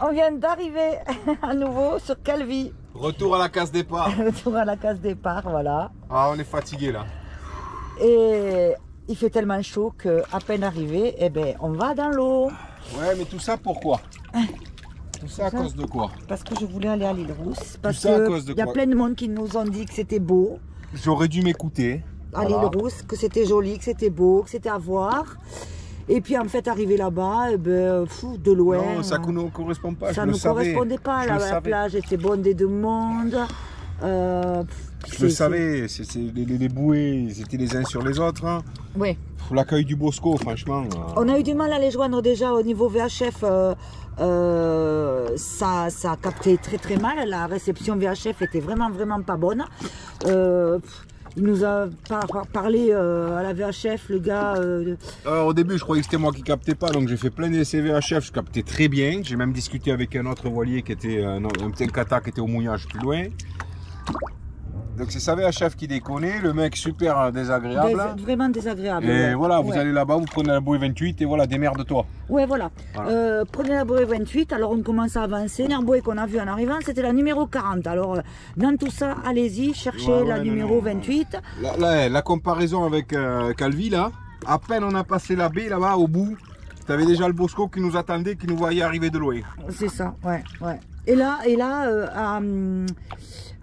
On vient d'arriver à nouveau sur Calvi. Retour à la case départ. Retour à la case départ, voilà. Ah, on est fatigué là. Et il fait tellement chaud qu'à peine arrivé, eh ben, on va dans l'eau. Ouais, mais tout ça pourquoi? Tout ça à cause de quoi? Parce que je voulais aller à l'île Rousse. Parce ça à que cause de il y a quoi? plein de monde qui nous ont dit que c'était beau J'aurais dû m'écouter. à l'île Rousse, que c'était joli, que c'était beau, que c'était à voir. Et puis en fait, arrivé là-bas, eh ben, de loin. Non, ça ne correspond pas. Ça ne correspondait pas. La plage était bondée de monde. Je le savais, les bouées, c'était les uns sur les autres. Hein. Oui. L'accueil du Bosco, franchement. On a eu du mal à les joindre déjà au niveau VHF. Ça a capté très mal. La réception VHF était vraiment pas bonne. Il nous a parlé à la VHF, le gars. Au début, je croyais que c'était moi qui captais pas, donc j'ai fait plein d'essais VHF. Je captais très bien. J'ai même discuté avec un autre voilier qui était un petit kata qui était au mouillage plus loin. Donc c'est sa VHF qui déconnait, le mec super désagréable. Vraiment désagréable. Et ouais. voilà, vous allez là-bas, vous prenez la bouée 28 et voilà, démerde-toi. Ouais, voilà. Prenez la bouée 28, alors on commence à avancer. La dernière bouée qu'on a vue en arrivant, c'était la numéro 40. Alors dans tout ça, allez-y, cherchez la numéro 28. La comparaison avec Calvi, là, à peine on a passé la baie là-bas au bout, tu avais déjà le Bosco qui nous attendait, qui nous voyait arriver de loin. C'est ça, ouais. Et là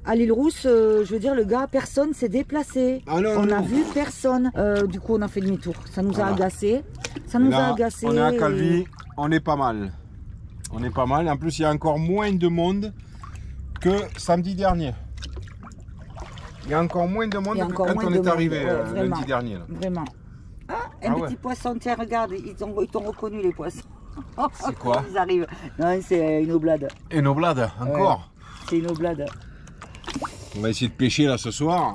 à l'île Rousse, je veux dire, le gars, personne s'est déplacé. Ah non, on n'a vu personne. Du coup, on a fait demi-tour. Ça nous a agacé. Ça et nous là, a agacé. On est à Calvi, on est pas mal. On est pas mal. En plus, il y a encore moins de monde que samedi dernier. Il y a encore moins de monde que quand on est arrivé lundi dernier. Là. Vraiment. Ah, un petit poisson. Tiens, regarde, ils t'ont reconnu les poissons. C'est quoi? Ils arrivent. Non, c'est une oblade. Une oblade, encore? Ouais, c'est une oblade. On va essayer de pêcher là ce soir.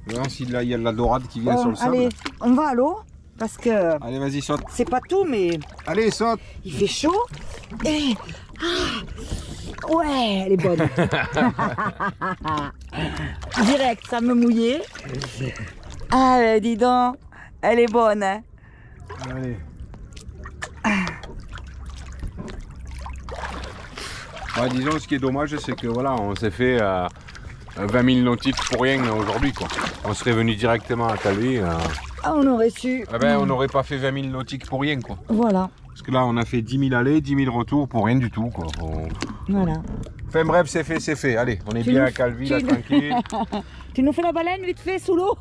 Voyons s'il y a de la dorade qui vient sur le sable. Allez, on va à l'eau parce que. Allez, vas-y, saute. C'est pas tout, mais. Allez, saute. Il fait chaud et. Ouais, elle est bonne. Direct, ça me mouillait. Ah, dis donc, elle est bonne. Hein. Allez. Ouais, disons, ce qui est dommage, c'est que voilà, on s'est fait 20 000 nautiques pour rien aujourd'hui, quoi. On serait venu directement à Calvi. Ah, on aurait su. Eh ben, on n'aurait pas fait 20 000 nautiques pour rien, quoi. Voilà. Parce que là, on a fait 10 000 allées, 10 000 retours pour rien du tout, quoi. Voilà. Enfin bref, c'est fait, c'est fait. Allez, on est bien à Calvi, là, tranquille. Tu nous fais la baleine vite fait sous l'eau.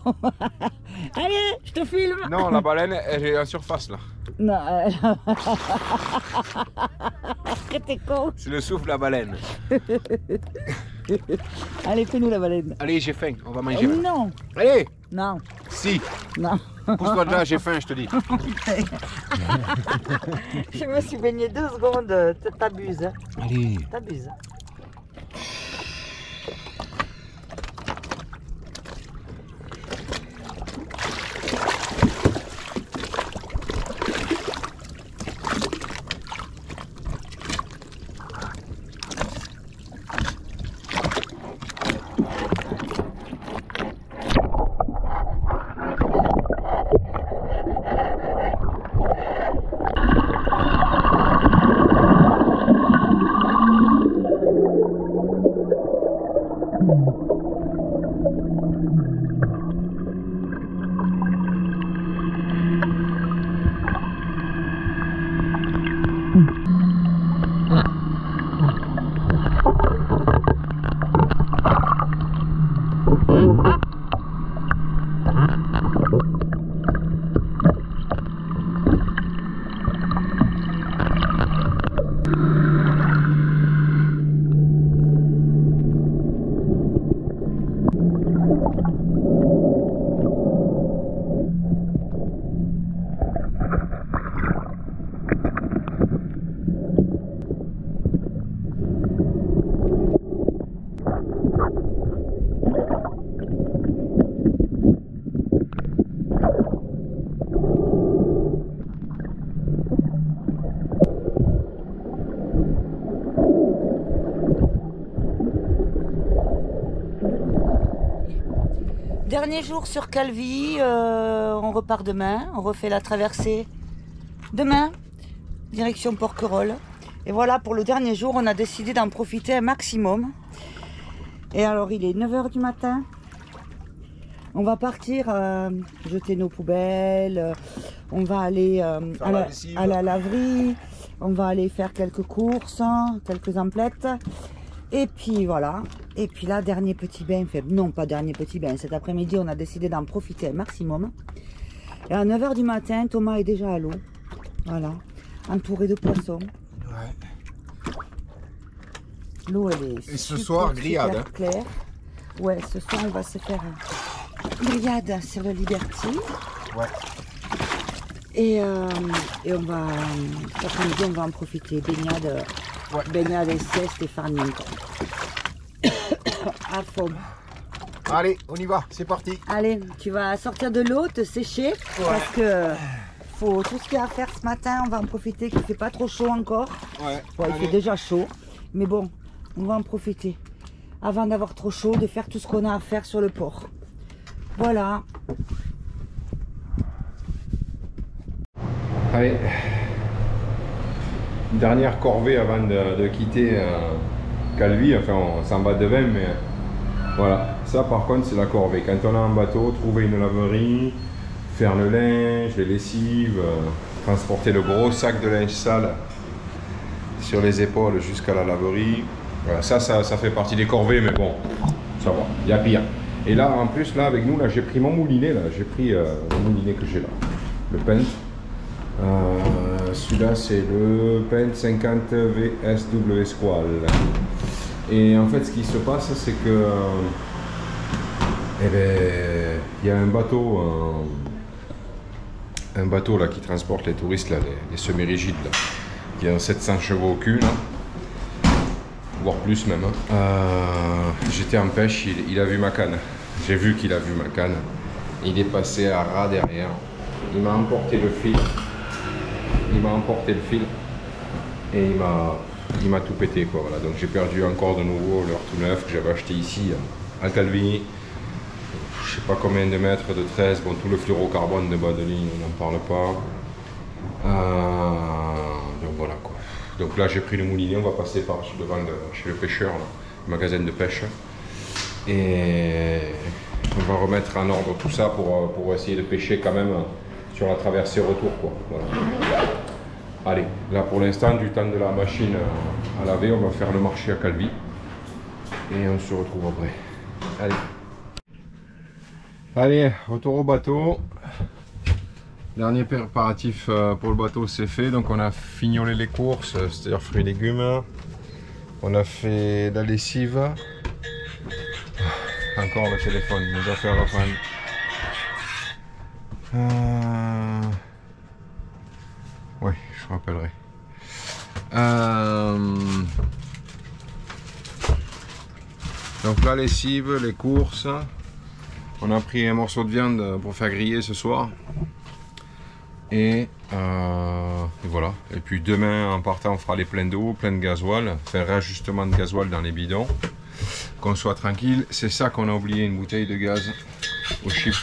Allez, je te filme. Non, la baleine, elle est en surface, là. Non, t'es con. C'est le souffle, la baleine. Allez, fais-nous la baleine. Allez, j'ai faim, on va manger. Non. Allez. Non. Si. Non. Pousse-toi de là, j'ai faim, je te dis. Je me suis baigné 2 secondes, t'abuses. Allez. T'abuses. Dernier jour sur Calvi, on repart demain, on refait la traversée demain, direction Porquerolles. Et voilà, pour le dernier jour, on a décidé d'en profiter un maximum. Et alors, il est 9 h du matin. On va partir jeter nos poubelles. On va aller à la laverie. On va aller faire quelques courses, quelques emplettes. Et puis voilà. Et puis là, dernier petit bain. Enfin, non, pas dernier petit bain. Cet après-midi, on a décidé d'en profiter un maximum. Et à 9 h du matin, Thomas est déjà à l'eau. Voilà. Entouré de poissons. Ouais. L'eau, elle est et ce soir, grillade. Super claire. Ouais, ce soir, on va se faire grillade sur le Liberty. Ouais. Et on va, cet après-midi, on va en profiter. Baignade, ouais. Baignade et sieste et farniente. À fond. Allez, on y va, c'est parti. Allez, tu vas sortir de l'eau, te sécher, ouais. Parce que faut tout ce qu'il y a à faire ce matin, on va en profiter, qu'il ne fait pas trop chaud encore. Ouais. Bon, il fait déjà chaud, mais bon, on va en profiter. Avant d'avoir trop chaud, de faire tout ce qu'on a à faire sur le port. Voilà. Allez, dernière corvée avant de quitter Calvi, enfin on s'en bat de 20, mais voilà, ça par contre c'est la corvée. Quand on a un bateau, trouver une laverie, faire le linge, les lessives, transporter le gros sac de linge sale sur les épaules jusqu'à la laverie. Voilà, ça fait partie des corvées, mais bon, ça va, il y a pire. Et là, en plus, là, avec nous, là, j'ai pris mon moulinet, là, j'ai pris le moulinet que j'ai là, le Pent. Celui-là, c'est le Pent 50 VSW Squall. Et en fait, ce qui se passe, c'est que, eh ben, il y a un bateau là qui transporte les touristes là, les semi-rigides là, qui a 700 chevaux au cul là. Voire plus même. J'étais en pêche, il a vu ma canne. J'ai vu qu'il a vu ma canne. Il est passé à ras derrière. Il m'a emporté le fil. Et il m'a tout pété quoi. Voilà. Donc j'ai perdu encore de nouveau l'heure tout neuf que j'avais acheté ici à Calvi. Je sais pas combien de mètres de 13. Bon, tout le fluorocarbone de bas de ligne, on n'en parle pas. Donc voilà quoi. Donc là j'ai pris le moulinet, on va passer par devant chez le pêcheur, là, le magasin de pêche. Et on va remettre en ordre tout ça pour essayer de pêcher quand même sur la traversée retour quoi. Voilà. Allez, là pour l'instant du temps de la machine à laver, on va faire le marché à Calvi. Et on se retrouve après. Allez. Allez, retour au bateau. Dernier préparatif pour le bateau c'est fait, donc on a fignolé les courses, c'est-à-dire fruits et légumes. On a fait la lessive. Encore le téléphone, mes affaires à prendre. Oui, je rappellerai. Donc la lessive, les courses. On a pris un morceau de viande pour faire griller ce soir. Et voilà. Et puis demain en partant on fera les pleins d'eau, plein de gasoil, faire réajustement de gasoil dans les bidons, qu'on soit tranquille. C'est ça qu'on a oublié, une bouteille de gaz au chip.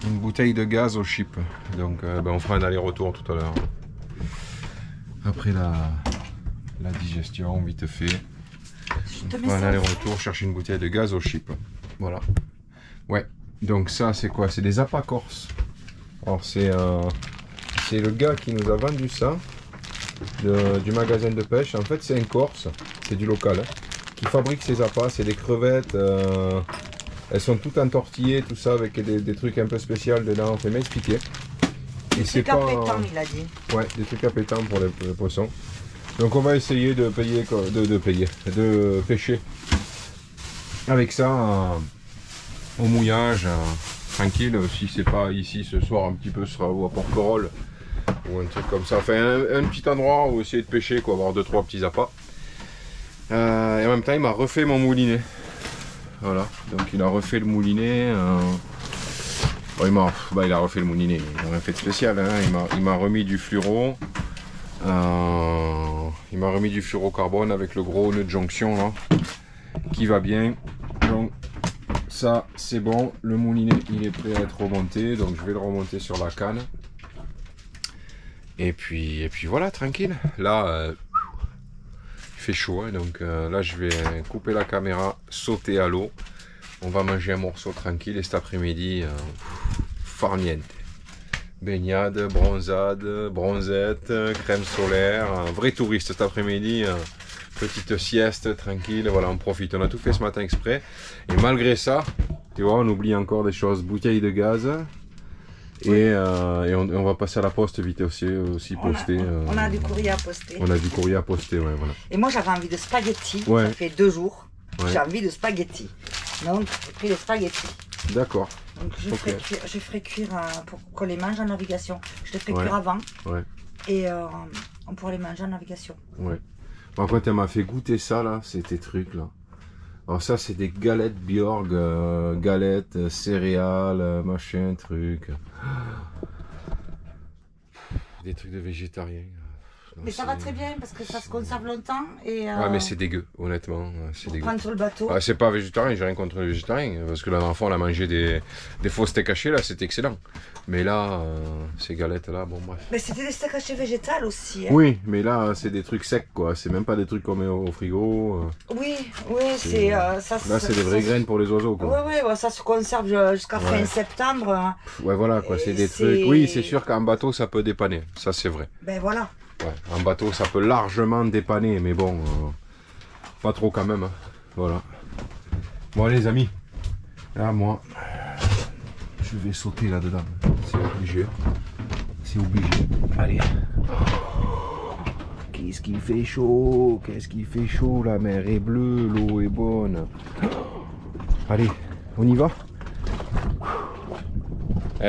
Une bouteille de gaz au chip. Donc on fera un aller-retour tout à l'heure. Après la digestion, vite fait. On fera un aller-retour chercher une bouteille de gaz au chip. Voilà. Ouais. Donc ça c'est quoi? C'est des appâts corse. Alors c'est le gars qui nous a vendu ça du magasin de pêche. En fait c'est un corse, c'est du local hein, qui fabrique ces appâts. C'est des crevettes, elles sont toutes entortillées, tout ça avec des trucs un peu spéciaux dedans. On fait m'expliquer. Et c'est pas appétant, il a dit. Ouais, des trucs appétants pour les poissons. Donc on va essayer de pêcher avec ça. Au mouillage, tranquille, si c'est pas ici ce soir, un petit peu sera à Porquerolles ou un truc comme ça. Enfin, un petit endroit où essayer de pêcher, quoi, avoir 2-3 petits appâts. Et en même temps, il m'a refait mon moulinet. Voilà, donc il a refait le moulinet. Bon, il a refait le moulinet, il n'a rien fait de spécial. Hein. Il m'a remis du fluoro. Il m'a remis du fluorocarbone avec le gros nœud de jonction là, qui va bien. Donc, ça c'est bon, le moulinet il est prêt à être remonté, donc je vais le remonter sur la canne. Et puis voilà, tranquille. Là, il fait chaud, hein, donc là je vais couper la caméra, sauter à l'eau. On va manger un morceau tranquille et cet après-midi, farniente. Baignade, bronzade, bronzette, crème solaire, un vrai touriste cet après-midi. Petite sieste tranquille, voilà, on profite. On a tout fait ce matin exprès. Et malgré ça, tu vois, on oublie encore des choses. Bouteille de gaz. Et on va passer à la poste vite aussi poster. On a du courrier à poster. On a du courrier à poster, ouais, voilà. Et moi j'avais envie de spaghettis. Ouais. Ça fait 2 jours. Ouais. J'ai envie de spaghettis. Donc j'ai pris les spaghettis. D'accord. Donc je ferai cuire pour qu'on les mange en navigation. Je les ferai cuire avant. Ouais. Et on pourra les manger en navigation. Ouais. Par contre, elle m'a fait goûter ça là, ces trucs là. Alors ça, c'est des galettes Bjorg, galettes, céréales, machin, truc. Des trucs de végétariens. Mais ça va très bien parce que ça se conserve longtemps et. Ouais, mais c'est dégueu, honnêtement. C'est dégueu. Prendre sur le bateau. Ah, c'est pas végétarien, j'ai rien contre les végétariens. Parce que la dernière fois, on a mangé des faux steaks hachés, là, c'était excellent. Mais là, ces galettes là, bon, bref. Mais c'était des steaks hachés végétales aussi. Hein. Oui, mais là, c'est des trucs secs, quoi. C'est même pas des trucs qu'on met au frigo. Oui, c'est ça. Là, c'est des vraies graines pour les oiseaux, quoi. Oui, ça se conserve jusqu'à fin septembre. Ouais, voilà, quoi. C'est des trucs. Oui, c'est sûr qu'en bateau, ça peut dépanner. Ça, c'est vrai. Ben voilà. Ouais, en bateau, ça peut largement dépanner, mais bon, pas trop quand même. Hein. Voilà. Bon, allez, les amis. Là, moi, je vais sauter là-dedans. C'est obligé. C'est obligé. Allez. Qu'est-ce qu'il fait chaud? Qu'est-ce qu'il fait chaud? La mer est bleue, l'eau est bonne. Allez, on y va?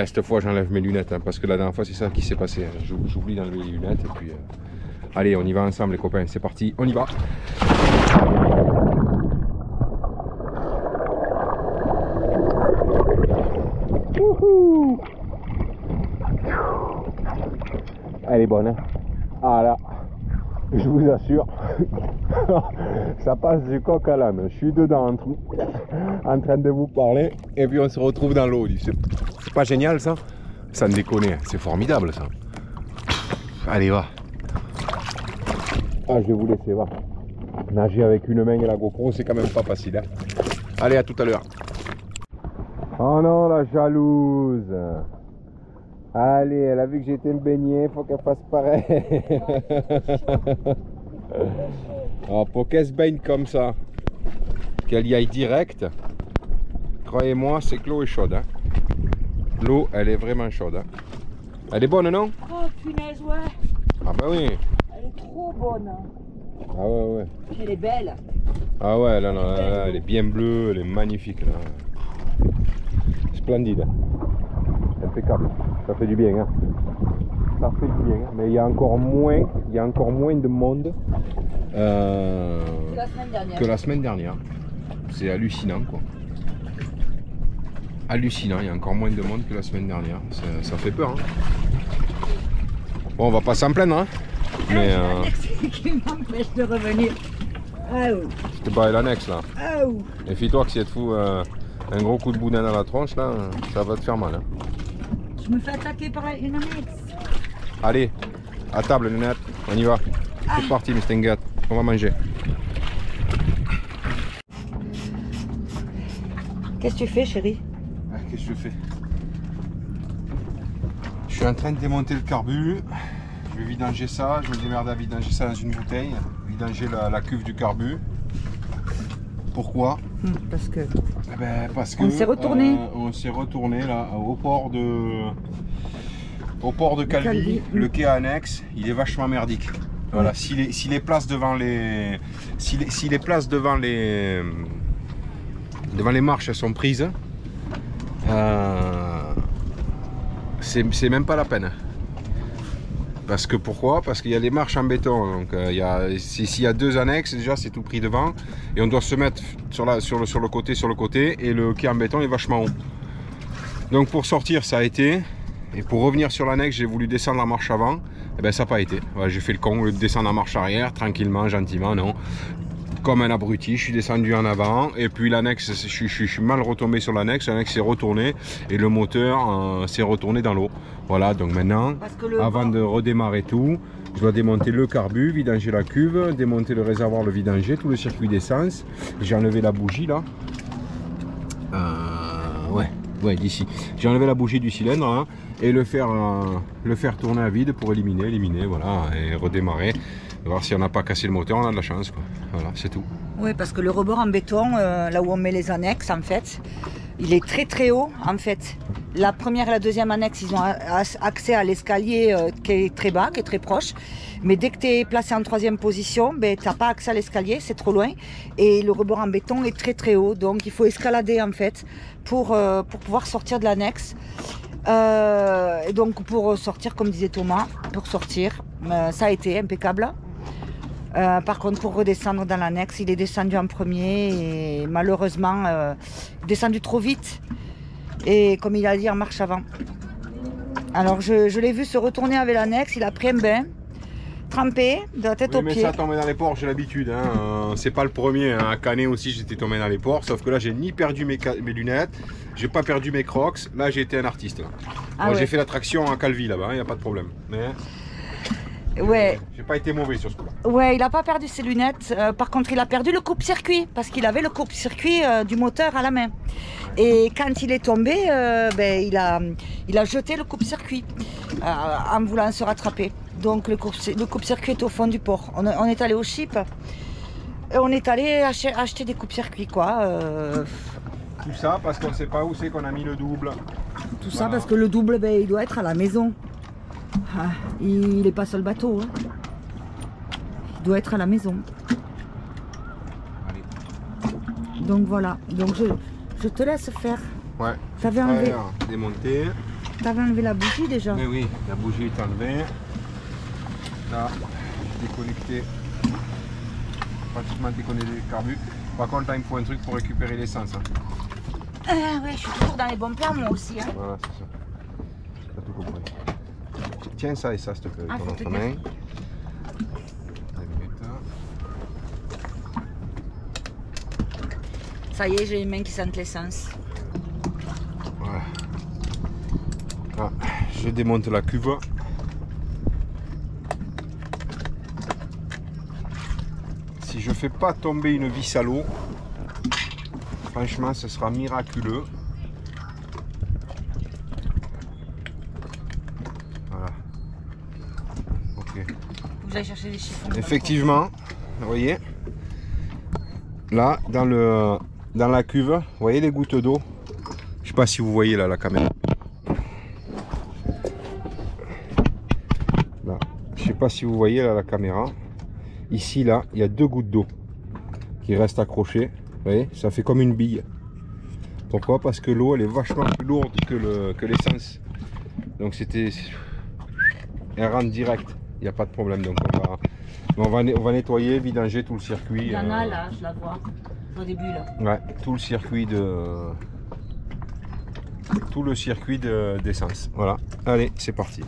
Cette fois j'enlève mes lunettes hein, parce que la dernière fois c'est ça qui s'est passé. J'oublie d'enlever les lunettes et puis allez, on y va ensemble les copains, c'est parti, on y va. Wouhou. Elle est bonne hein. Ah là, je vous assure, ça passe du coq à l'âne. Je suis dedans en train de vous parler et puis on se retrouve dans l'eau. C'est pas génial ça? Ça me déconne, c'est formidable ça. Allez va. Ah je vais vous laisser, va. Nager avec une main et la GoPro c'est quand même pas facile. Hein. Allez à tout à l'heure. Oh non la jalouse. Allez, elle a vu que j'étais me baigner, faut qu'elle fasse pareil. Alors pour qu'elle se baigne comme ça, qu'elle y aille direct, croyez-moi, c'est que l'eau est chaude. Hein. L'eau, elle est vraiment chaude. Hein. Elle est bonne, non? Oh punaise, ouais. Ah bah oui. Elle est trop bonne. Ah ouais, ouais. Elle est belle. Ah ouais, là, elle est bien bleue, elle est magnifique. Là. Splendide. Impeccable. Ça fait du bien. Hein. Ça fait du bien. Hein. Mais il y a encore moins de monde que la semaine dernière. C'est hallucinant quoi. Hallucinant, il y a encore moins de monde que la semaine dernière. Ça fait peur. Hein. Bon, on va pas s'en plaindre. Hein. Mais qui m'empêche de revenir. Oh. Je te barre l'annexe là. Oh. Méfie-toi que si elle te fout un gros coup de boudin dans la tronche là, ça va te faire mal. Hein. Je me fais attaquer par une annexe. Allez, à table les nettes, on y va. C'est parti mes stinguettes, on va manger. Qu'est-ce que tu fais chérie? Qu'est-ce que je fais? Je suis en train de démonter le carbu. Je vais vidanger ça, je me démerde à vidanger ça dans une bouteille. Vidanger la cuve du carbu. Pourquoi? Parce que... Eh ben, parce que on s'est retourné. On s'est retourné là au port de Calvi. Le quai annexe, il est vachement merdique. Voilà, si les places devant les devant les marches elles sont prises, c'est même pas la peine. Parce que pourquoi? Parce qu'il y a les marches en béton, donc s'il y a 2 annexes, déjà c'est tout pris devant, et on doit se mettre sur le côté, et le quai en béton est vachement haut. Donc pour sortir ça a été, et pour revenir sur l'annexe j'ai voulu descendre la marche avant, et ben ça n'a pas été. Voilà, j'ai fait le con, au lieu de descendre la marche arrière, tranquillement, gentiment, non. comme un abruti, je suis descendu en avant et puis l'annexe, je suis mal retombé sur l'annexe s'est retourné et le moteur s'est retourné dans l'eau. Voilà, donc maintenant, avant de redémarrer tout, je dois démonter le carbu, vidanger la cuve, démonter le réservoir, le vidanger, tout le circuit d'essence. J'ai enlevé la bougie là. Ouais, d'ici. J'ai enlevé la bougie du cylindre hein, et le faire tourner à vide pour éliminer, voilà, et redémarrer. Voir si on n'a pas cassé le moteur, on a de la chance, quoi. Voilà, c'est tout. Oui, parce que le rebord en béton, là où on met les annexes, en fait, il est très haut, en fait. La première et la deuxième annexe, ils ont accès à l'escalier qui est très bas, qui est très proche. Mais dès que tu es placé en troisième position, ben, tu n'as pas accès à l'escalier, c'est trop loin. Et le rebord en béton est très haut, donc il faut escalader, en fait, pour pouvoir sortir de l'annexe. Et donc pour sortir, comme disait Thomas, pour sortir, ça a été impeccable. Par contre, pour redescendre dans l'annexe, il est descendu en premier et malheureusement, descendu trop vite. Et comme il a dit, en marche avant. Alors, je l'ai vu se retourner avec l'annexe, il a pris un bain, trempé, de la tête aux pieds. Mais ça, tomber dans les ports, j'ai l'habitude. Hein. C'est pas le premier. Hein. À Canet aussi, j'étais tombé dans les ports. Sauf que là, j'ai ni perdu mes lunettes, j'ai pas perdu mes crocs. Là, j'ai été un artiste. Ah, ouais. J'ai fait la traction à Calvi là-bas, il n'y a pas de problème. Mais... Ouais. J'ai pas été mauvais sur ce coup-là. Ouais, il n'a pas perdu ses lunettes. Par contre, il a perdu le coupe-circuit parce qu'il avait le coupe-circuit du moteur à la main. Et quand il est tombé, ben, il a jeté le coupe-circuit en voulant se rattraper. Donc le coupe-circuit est au fond du port. On est allé au chip et on est allé acheter des coupe-circuits, quoi. Tout ça parce qu'on ne sait pas où c'est qu'on a mis le double. Tout ça parce que le double, ben, il doit être à la maison. Ah, il n'est pas sur le bateau. Hein. Il doit être à la maison. Allez. Donc voilà. Donc je te laisse faire. Ouais. T'avais enlevé. Démonter. T'avais enlevé la bougie déjà. Mais oui, la bougie est enlevée. Là, j'ai déconnecté. Pratiquement déconnecté le carbu. Par contre, là, il me faut un truc pour récupérer l'essence. Hein. Ouais, je suis toujours dans les bons plans moi aussi. Hein. Voilà, c'est ça. T'as tout compris. Tiens ça et ça, s'il te plaît, avec ton autre main. Ça y est, j'ai les mains qui sentent l'essence. Voilà. Ah, je démonte la cuve. Si je fais pas tomber une vis à l'eau, franchement, ce sera miraculeux. Voilà. Ok. Faut que j'aille chercher des chiffons. Effectivement, vous voyez, là, dans la cuve, vous voyez les gouttes d'eau. Je sais pas si vous voyez là la caméra. Là, je sais pas si vous voyez là la caméra. Ici, là, il y a 2 gouttes d'eau qui restent accrochées. Vous voyez, ça fait comme une bille. Pourquoi? Parce que l'eau, elle est vachement plus lourde que l'essence. Donc c'était... Elle rentre direct. Il n'y a pas de problème. Donc on va nettoyer, vidanger tout le circuit. Il y en a là, je la vois. Au début là. Ouais, tout le circuit d'essence. Voilà. Allez, c'est parti.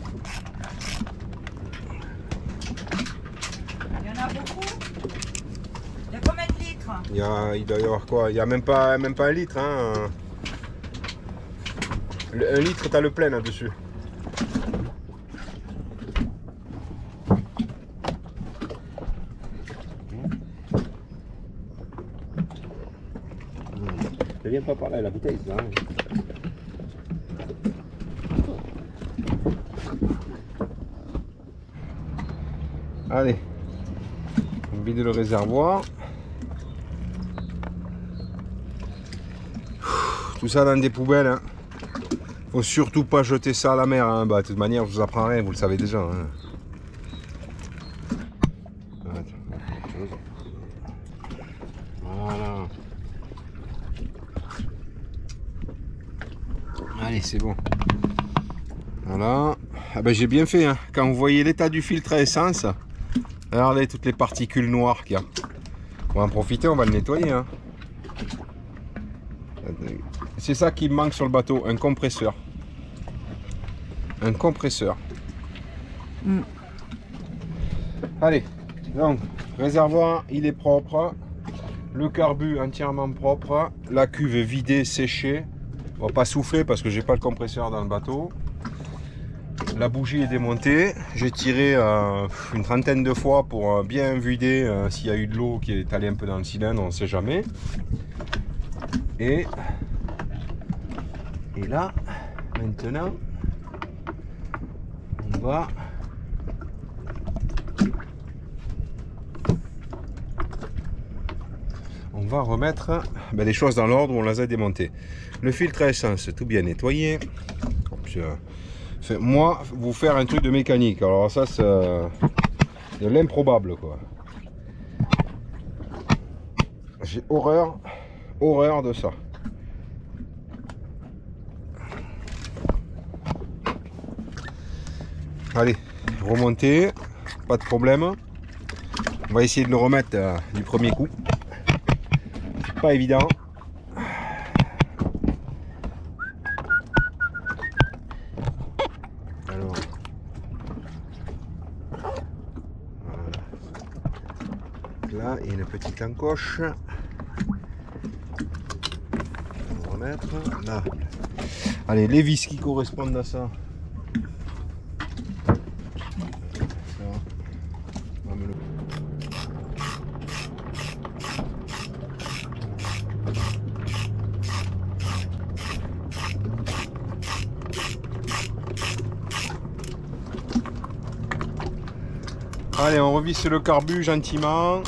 Il doit y avoir quoi? Il n'y a même pas 1 litre. Hein. 1 litre, tu as le plein là-dessus. Ne viens pas par là, la bouteille, ça. Hein. Allez, on vide le réservoir. Tout ça dans des poubelles. Hein. Faut surtout pas jeter ça à la mer. Hein. Bah, de toute manière, je vous apprends rien, vous le savez déjà. Hein. Voilà. Allez, c'est bon. Voilà. Ah ben, j'ai bien fait. Hein. Quand vous voyez l'état du filtre à essence, regardez toutes les particules noires qu'il y a. On va en profiter, on va le nettoyer. Hein. C'est ça qui me manque sur le bateau, un compresseur. Un compresseur. Allez, donc, réservoir, il est propre. Le carbu entièrement propre. La cuve vidée, séchée. On va pas souffler parce que j'ai pas le compresseur dans le bateau. La bougie est démontée. J'ai tiré une trentaine de fois pour bien vider s'il y a eu de l'eau qui est allée un peu dans le cylindre, on ne sait jamais. Et là, maintenant, on va remettre les choses dans l'ordre où on les a démontées. Le filtre à essence, tout bien nettoyé. Moi, vous faire un truc de mécanique, alors ça c'est de l'improbable quoi. J'ai horreur de ça. Allez, remonter, pas de problème. On va essayer de le remettre du premier coup. C'est pas évident. Alors, voilà. Là, il y a une petite encoche. On va remettre là. Allez, les vis qui correspondent à ça. Allez, on revisse le carbu gentiment.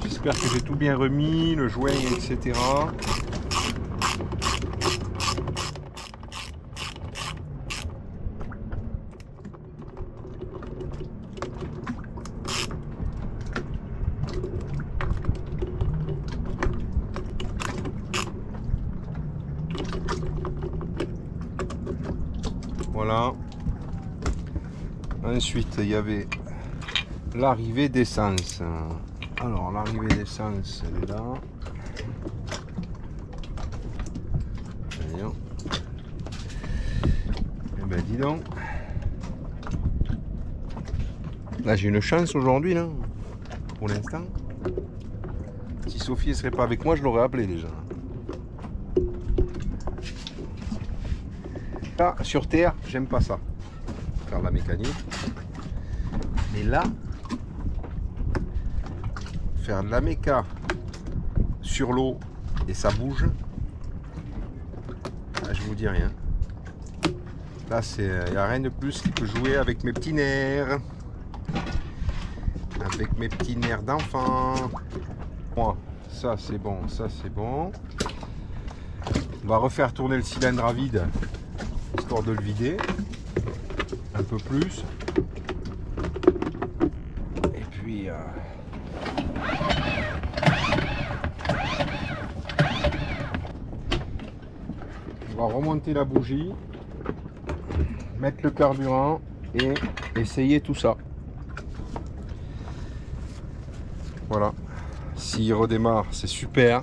J'espère que j'ai tout bien remis, le joint, etc. Voilà. Ensuite, il y avait l'arrivée d'essence. Alors, l'arrivée d'essence, elle est là. Voyons. Eh ben, dis donc. Là, j'ai une chance aujourd'hui, là. Pour l'instant. Si Sophie ne serait pas avec moi, je l'aurais appelé déjà. Là, sur Terre, j'aime pas ça. Faire de la mécanique. Mais là, faire de la méca sur l'eau et ça bouge, là, je vous dis rien. Là, il n'y a rien de plus qui peut jouer avec mes petits nerfs. Avec mes petits nerfs d'enfant. Moi, ça c'est bon, ça c'est bon. On va refaire tourner le cylindre à vide, histoire de le vider un peu plus. Et puis on va remonter la bougie, mettre le carburant et essayer tout ça. Voilà, s'il redémarre c'est super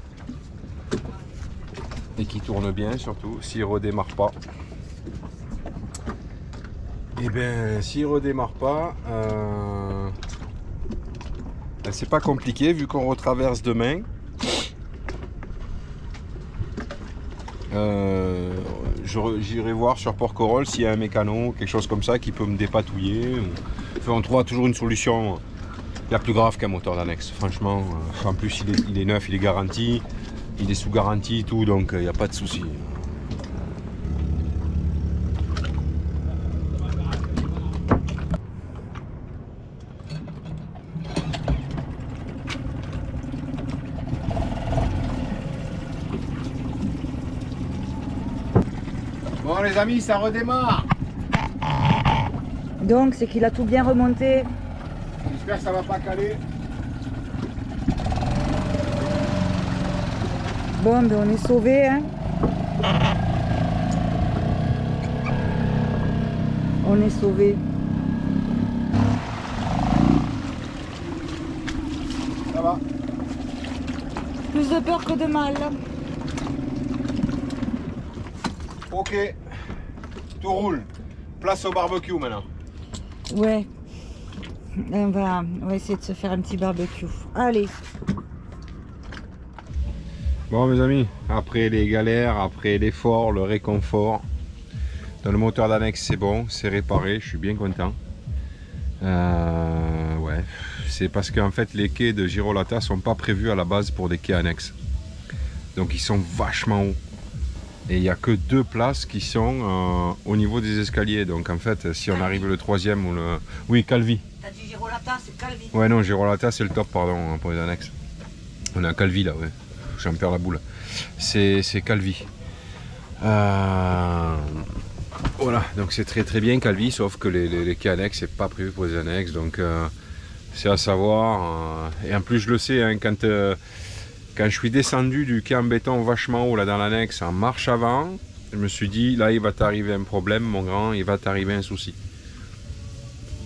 et qu'il tourne bien surtout. S'il redémarre pas, et bien s'il redémarre pas, c'est pas compliqué vu qu'on retraverse demain. J'irai voir sur Porquerolles s'il y a un mécano, quelque chose comme ça qui peut me dépatouiller. Enfin, on trouvera toujours une solution. Il y a plus grave qu'un moteur d'annexe, franchement. En plus il est neuf, il est garanti, il est sous garantie et tout, donc il n'y a pas de souci. Bon les amis, ça redémarre. Donc c'est qu'il a tout bien remonté. J'espère que ça va pas caler. Bon, ben on est sauvés, hein. On est sauvés. Ça va. Plus de peur que de mal. Ok, tout roule. Place au barbecue maintenant. Ouais. On va essayer de se faire un petit barbecue. Allez. Bon mes amis, après les galères, après l'effort, le réconfort, dans le moteur d'annexe c'est bon, c'est réparé, je suis bien content. Ouais, c'est parce qu'en fait les quais de Girolata sont pas prévus à la base pour des quais annexes. Donc ils sont vachement hauts. Et il n'y a que 2 places qui sont au niveau des escaliers. Donc en fait, si on arrive le 3e ou le... Oui, Calvi. T'as dit Girolata, c'est Calvi. Ouais, non, Girolata, c'est le top, pardon, pour les annexes. On a Calvi là, ouais. J'en perds la boule. C'est Calvi. Voilà, donc c'est très bien Calvi, sauf que les quais annexes, c'est pas prévu pour les annexes. Donc c'est à savoir. Et en plus, je le sais, hein, quand je suis descendu du quai en béton vachement haut là dans l'annexe en marche avant, je me suis dit là il va t'arriver un problème mon grand, il va t'arriver un souci.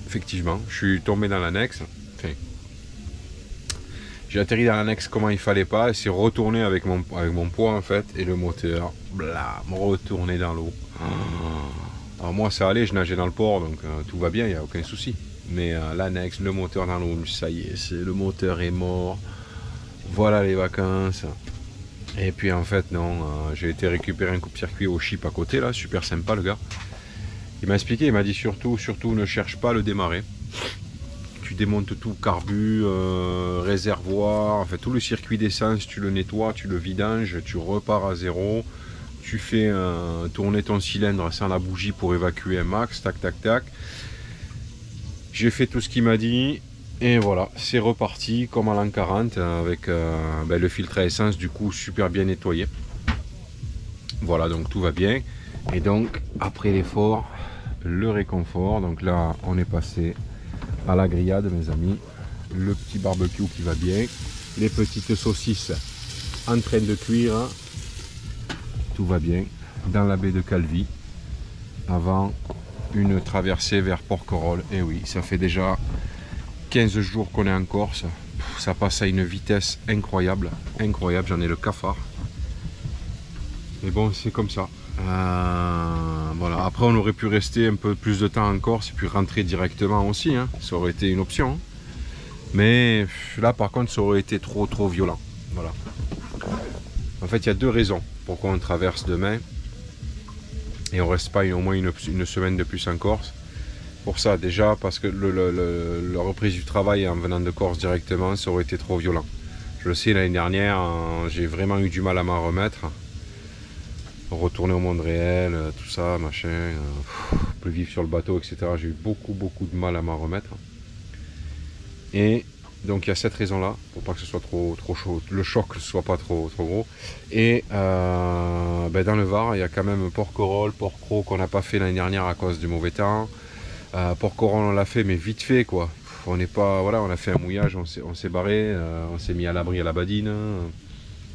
Effectivement, je suis tombé dans l'annexe. Enfin, j'ai atterri dans l'annexe comment il fallait pas et c'est retourné avec mon poids en fait et le moteur, blam, retourné dans l'eau. Alors moi ça allait, je nageais dans le port donc tout va bien, il n'y a aucun souci. Mais l'annexe, le moteur dans l'eau, ça y est, le moteur est mort. Voilà les vacances. Et puis en fait non, j'ai été récupérer un coupe-circuit au chip à côté là, super sympa le gars. Il m'a expliqué, il m'a dit surtout ne cherche pas à le démarrer. Tu démontes tout, carbu, réservoir, en fait tout le circuit d'essence, tu le nettoies, tu le vidanges, tu repars à zéro. Tu fais tourner ton cylindre sans la bougie pour évacuer un max, tac tac tac. J'ai fait tout ce qu'il m'a dit. Et voilà, c'est reparti comme à l'an 40 avec le filtre à essence du coup super bien nettoyé. Voilà, donc tout va bien. Et donc après l'effort, le réconfort. Donc là, on est passé à la grillade mes amis. Le petit barbecue qui va bien. Les petites saucisses en train de cuire. Tout va bien. Dans la baie de Calvi. Avant une traversée vers Porquerolles. Et oui, ça fait déjà 15 jours qu'on est en Corse, ça passe à une vitesse incroyable, j'en ai le cafard. Mais bon, c'est comme ça. Voilà. Après, on aurait pu rester un peu plus de temps en Corse et puis rentrer directement aussi, hein. Ça aurait été une option. Hein. Mais là, par contre, ça aurait été trop violent. Voilà. En fait, il y a 2 raisons pourquoi on traverse demain et on reste pas au moins une semaine de plus en Corse. Pour ça, déjà parce que la reprise du travail en venant de Corse directement, ça aurait été trop violent. Je le sais, l'année dernière, j'ai vraiment eu du mal à m'en remettre. Retourner au monde réel, tout ça, machin, plus vivre sur le bateau, etc. J'ai eu beaucoup de mal à m'en remettre. Et donc il y a cette raison-là, pour pas que ce soit trop chaud, le choc ne soit pas trop gros. Et dans le Var, il y a quand même Porquerolles, Porquerolles qu'on n'a pas fait l'année dernière à cause du mauvais temps. Porquerolles on l'a fait mais vite fait quoi. On n'est pas, voilà, on a fait un mouillage, on s'est barré, on s'est mis à l'abri à la badine.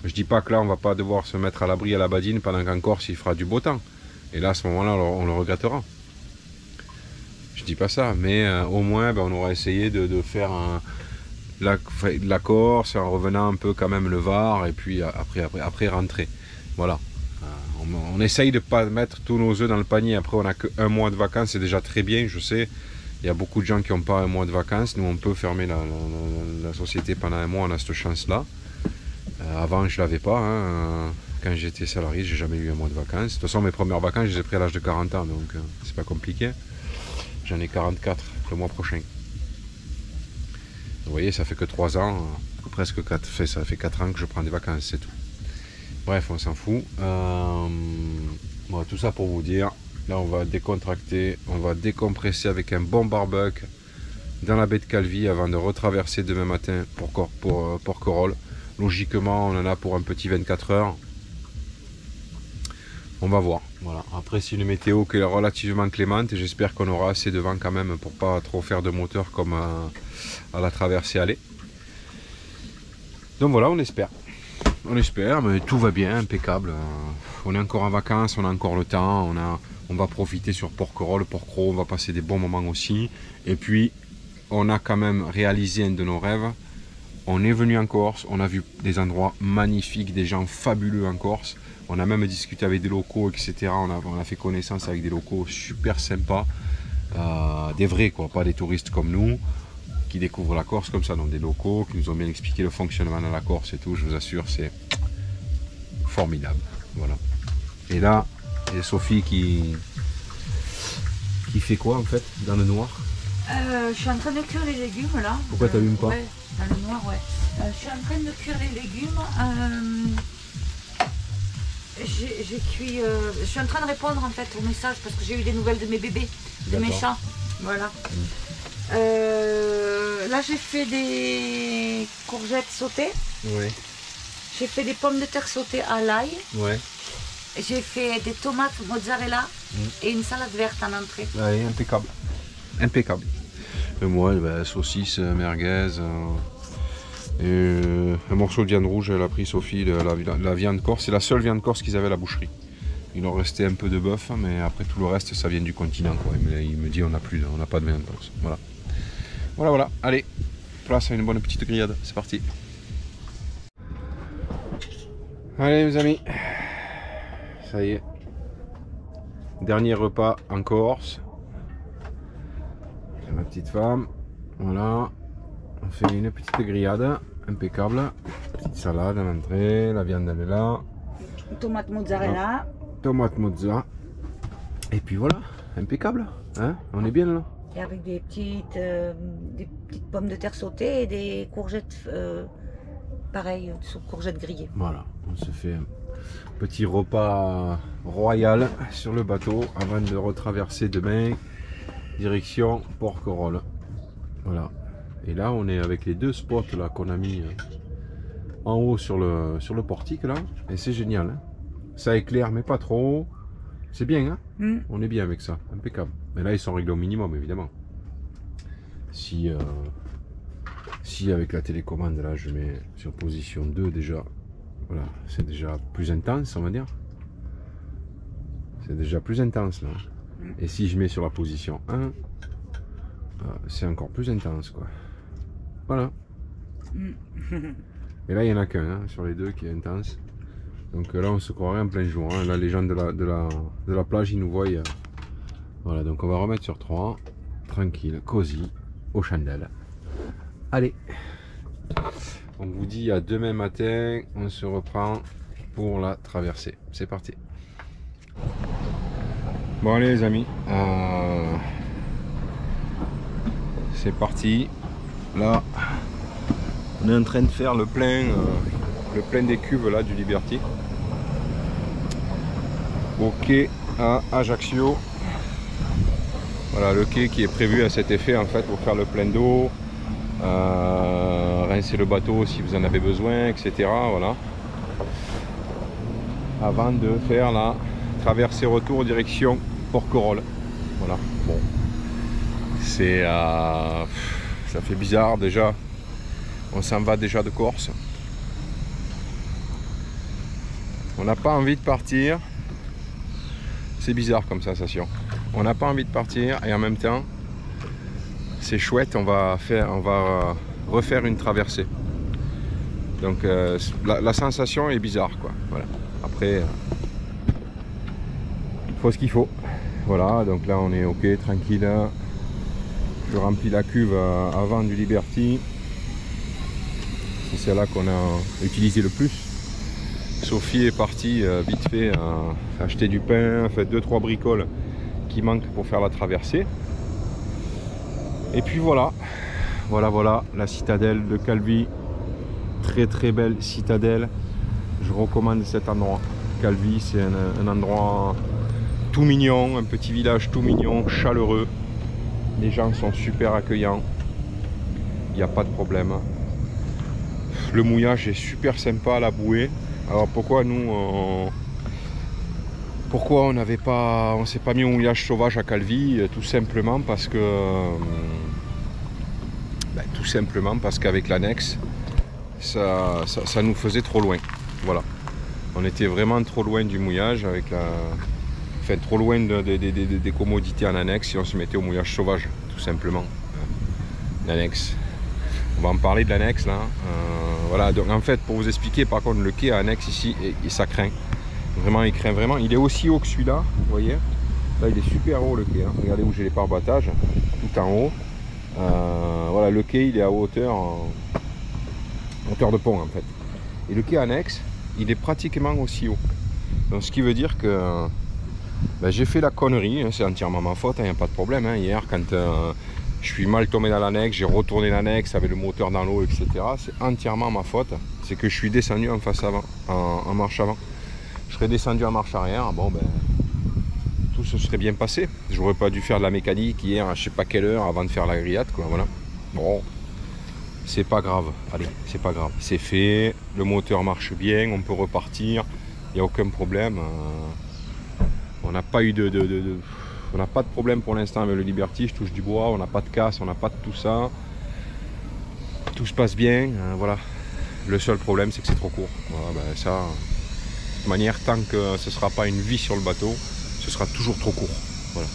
Je dis pas que là on va pas devoir se mettre à l'abri à la badine pendant qu'en Corse il fera du beau temps. Et là à ce moment-là on le regrettera. Je dis pas ça, mais au moins on aura essayé de faire la Corse en revenant un peu quand même le Var et puis après rentrer. Voilà. On essaye de ne pas mettre tous nos œufs dans le panier. Après, on n'a qu'un mois de vacances, c'est déjà très bien, je sais. Il y a beaucoup de gens qui n'ont pas un mois de vacances. Nous, on peut fermer la société pendant un mois, on a cette chance-là. Avant, je ne l'avais pas. Hein. Quand j'étais salarié, j'ai jamais eu un mois de vacances. De toute façon, mes premières vacances, je les ai prises à l'âge de 40 ans, donc c'est pas compliqué. J'en ai 44 le mois prochain. Vous voyez, ça fait que 3 ans, presque 4, ça fait 4 ans que je prends des vacances, c'est tout. Bref, on s'en fout. Bon, tout ça pour vous dire, là on va décontracter, on va décompresser avec un bon barbecue dans la baie de Calvi avant de retraverser demain matin pour Porquerolles. Logiquement, on en a pour un petit 24 heures. On va voir. Voilà. Après, c'est une météo qui est relativement clémente et j'espère qu'on aura assez de vent quand même pour pas trop faire de moteur comme à la traversée aller. Donc voilà, on espère. On espère, mais tout va bien, impeccable. On est encore en vacances, on a encore le temps, on va profiter sur Porquerolles, on va passer des bons moments aussi. Et puis, on a quand même réalisé un de nos rêves. On est venu en Corse, on a vu des endroits magnifiques, des gens fabuleux en Corse. On a même discuté avec des locaux, etc. On a fait connaissance avec des locaux super sympas. Des vrais, quoi, pas des touristes comme nous, qui découvrent la Corse comme ça, donc des locaux qui nous ont bien expliqué le fonctionnement de la Corse et tout. Je vous assure, c'est formidable. Voilà. Et là, il y a Sophie qui fait quoi en fait dans le noir? Je suis en train de cuire les légumes là. Pourquoi tu n'allumes pas? Ouais, dans le noir, ouais. Je suis en train de cuire les légumes. J'ai cuit. Je suis en train de répondre en fait aux messages parce que j'ai eu des nouvelles de mes bébés, de mes chats. Voilà. Là j'ai fait des courgettes sautées. Oui. J'ai fait des pommes de terre sautées à l'ail. Ouais. J'ai fait des tomates mozzarella et une salade verte en entrée. Allez, impeccable. Impeccable. Et moi, saucisse, merguez, et un morceau de viande rouge, elle a pris Sophie, la viande corse. C'est la seule viande corse qu'ils avaient à la boucherie. Il en restait un peu de bœuf, mais après tout le reste, ça vient du continent, quoi. Il me dit on n'a pas de viande corse. Voilà. Voilà. Allez, place à une bonne petite grillade. C'est parti. Allez, mes amis. Ça y est. Dernier repas en Corse. C'est ma petite femme. Voilà. On fait une petite grillade. Impeccable. Petite salade à l'entrée. La viande elle est là. Tomate mozzarella. Tomate mozza. Et puis voilà. Impeccable. Hein, on est bien là. Et avec des petites pommes de terre sautées et des courgettes pareilles, courgettes grillées. Voilà. On se fait un petit repas royal sur le bateau avant de retraverser demain direction Porquerolles. Voilà. Et là on est avec les deux spots là qu'on a mis en haut sur le portique là, et c'est génial, hein. Ça éclaire mais pas trop, c'est bien, hein. On est bien avec ça, impeccable. Mais là ils sont réglés au minimum évidemment. Si avec la télécommande là je mets sur position 2 déjà, voilà, c'est déjà plus intense, on va dire. C'est déjà plus intense là. Et si je mets sur la position 1, c'est encore plus intense, quoi. Voilà. Et là il n'y en a qu'un, hein, sur les deux qui est intense. Donc là on se croirait en plein jour, hein. Là les gens de la plage ils nous voient. Voilà, donc on va remettre sur 3. Tranquille, cosy, aux chandelles. Allez. On vous dit à demain matin, on se reprend pour la traversée. C'est parti. Bon allez les amis, c'est parti. Là, on est en train de faire le plein des cuves là du Liberty. Au quai à Ajaccio. Voilà le quai qui est prévu à cet effet en fait pour faire le plein d'eau. Rincer le bateau si vous en avez besoin, etc. Voilà. Avant de faire la traversée retour direction Porquerolles. Voilà. Bon. C'est ça fait bizarre déjà. On s'en va déjà de Corse. On n'a pas envie de partir. C'est bizarre comme sensation. On n'a pas envie de partir et en même temps c'est chouette, on va refaire une traversée. Donc la sensation est bizarre, quoi. Voilà. Après, il faut ce qu'il faut. Voilà, donc là on est ok, tranquille. Je remplis la cuve avant du Liberty. C'est celle-là qu'on a utilisé le plus. Sophie est partie vite fait acheter du pain, fait 2-3 bricoles qui manquent pour faire la traversée. Et puis voilà, la citadelle de Calvi, très belle citadelle. Je recommande cet endroit. Calvi, c'est un endroit tout mignon, un petit village tout mignon, chaleureux. Les gens sont super accueillants, il n'y a pas de problème. Le mouillage est super sympa à la bouée. Alors pourquoi nous, pourquoi on s'est pas mis au mouillage sauvage à Calvi? Tout simplement parce que qu'avec l'annexe ça nous faisait trop loin. Voilà, on était vraiment trop loin du mouillage avec trop loin des commodités en annexe si on se mettait au mouillage sauvage, tout simplement. L'annexe, on va en parler de l'annexe là. Voilà, donc en fait pour vous expliquer, par contre le quai à annexe ici, et ça craint. Vraiment, il craint vraiment. Il est aussi haut que celui-là, vous voyez. Là, il est super haut le quai. Hein. Regardez où j'ai les pare-battages, tout en haut. Voilà, le quai, il est à hauteur de pont en fait. Et le quai annexe, il est pratiquement aussi haut. Donc ce qui veut dire que ben, j'ai fait la connerie, hein, c'est entièrement ma faute, il n'y a pas de problème. Hein. Hier, quand je suis mal tombé dans l'annexe, j'ai retourné l'annexe avec le moteur dans l'eau, etc. C'est entièrement ma faute. C'est que je suis descendu en face avant, en marche avant. Je serais descendu en marche arrière, bon ben tout se serait bien passé. J'aurais pas dû faire de la mécanique hier à je sais pas quelle heure avant de faire la grillade, quoi. Voilà. Bon, c'est pas grave. Allez, c'est pas grave. C'est fait. Le moteur marche bien, on peut repartir. Il n'y a aucun problème. On n'a pas eu on n'a pas de problème pour l'instant avec le Liberty. Je touche du bois. On n'a pas de casse, on n'a pas de tout ça. Tout se passe bien. Voilà. Le seul problème, c'est que c'est trop court. Voilà, ben ça, de toute manière, tant que ce ne sera pas une vie sur le bateau, ce sera toujours trop court. Voilà.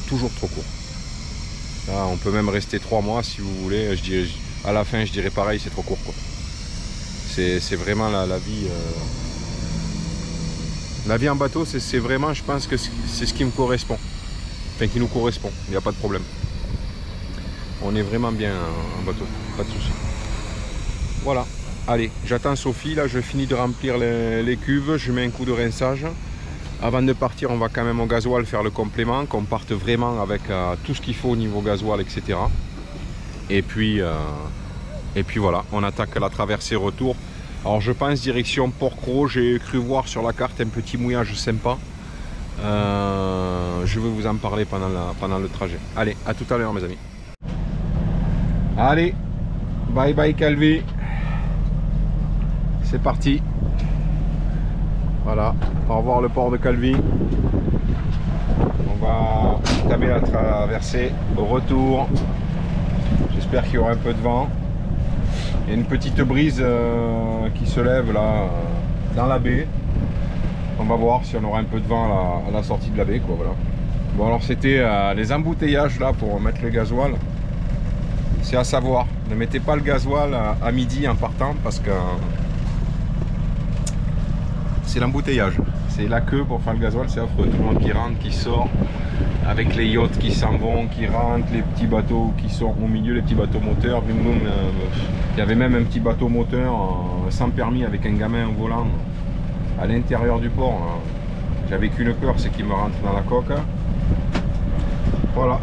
Toujours trop court. Là, on peut même rester 3 mois si vous voulez. Je dirais, à la fin, je dirais pareil, c'est trop court, quoi. C'est vraiment la vie. La vie en bateau, c'est vraiment, je pense que c'est ce qui me correspond. Enfin, qui nous correspond. Il n'y a pas de problème. On est vraiment bien en bateau. Pas de souci. Voilà. Allez, j'attends Sophie. Là, je finis de remplir les cuves. Je mets un coup de rinçage. Avant de partir, on va quand même au gasoil faire le complément, qu'on parte vraiment avec tout ce qu'il faut au niveau gasoil, etc. Et puis voilà, on attaque la traversée retour. Alors je pense direction Port-Cros, j'ai cru voir sur la carte un petit mouillage sympa. Je vais vous en parler pendant le trajet. Allez, à tout à l'heure mes amis. Allez, bye bye Calvi. C'est parti. Voilà, au revoir le port de Calvi. On va taper la traversée au retour. J'espère qu'il y aura un peu de vent. Il y a une petite brise qui se lève là dans la baie. On va voir si on aura un peu de vent à la sortie de la baie, quoi, voilà. Bon, alors c'était les embouteillages là pour mettre le gasoil. C'est à savoir, ne mettez pas le gasoil à midi en partant parce que c'est l'embouteillage, c'est la queue pour faire le gasoil, c'est affreux. Tout le monde qui rentre, qui sort, avec les yachts qui s'en vont, qui rentrent, les petits bateaux qui sont au milieu, les petits bateaux moteurs. Il y avait même un petit bateau moteur sans permis avec un gamin au volant à l'intérieur du port. J'avais qu'une peur, c'est qu'il me rentre dans la coque. Voilà,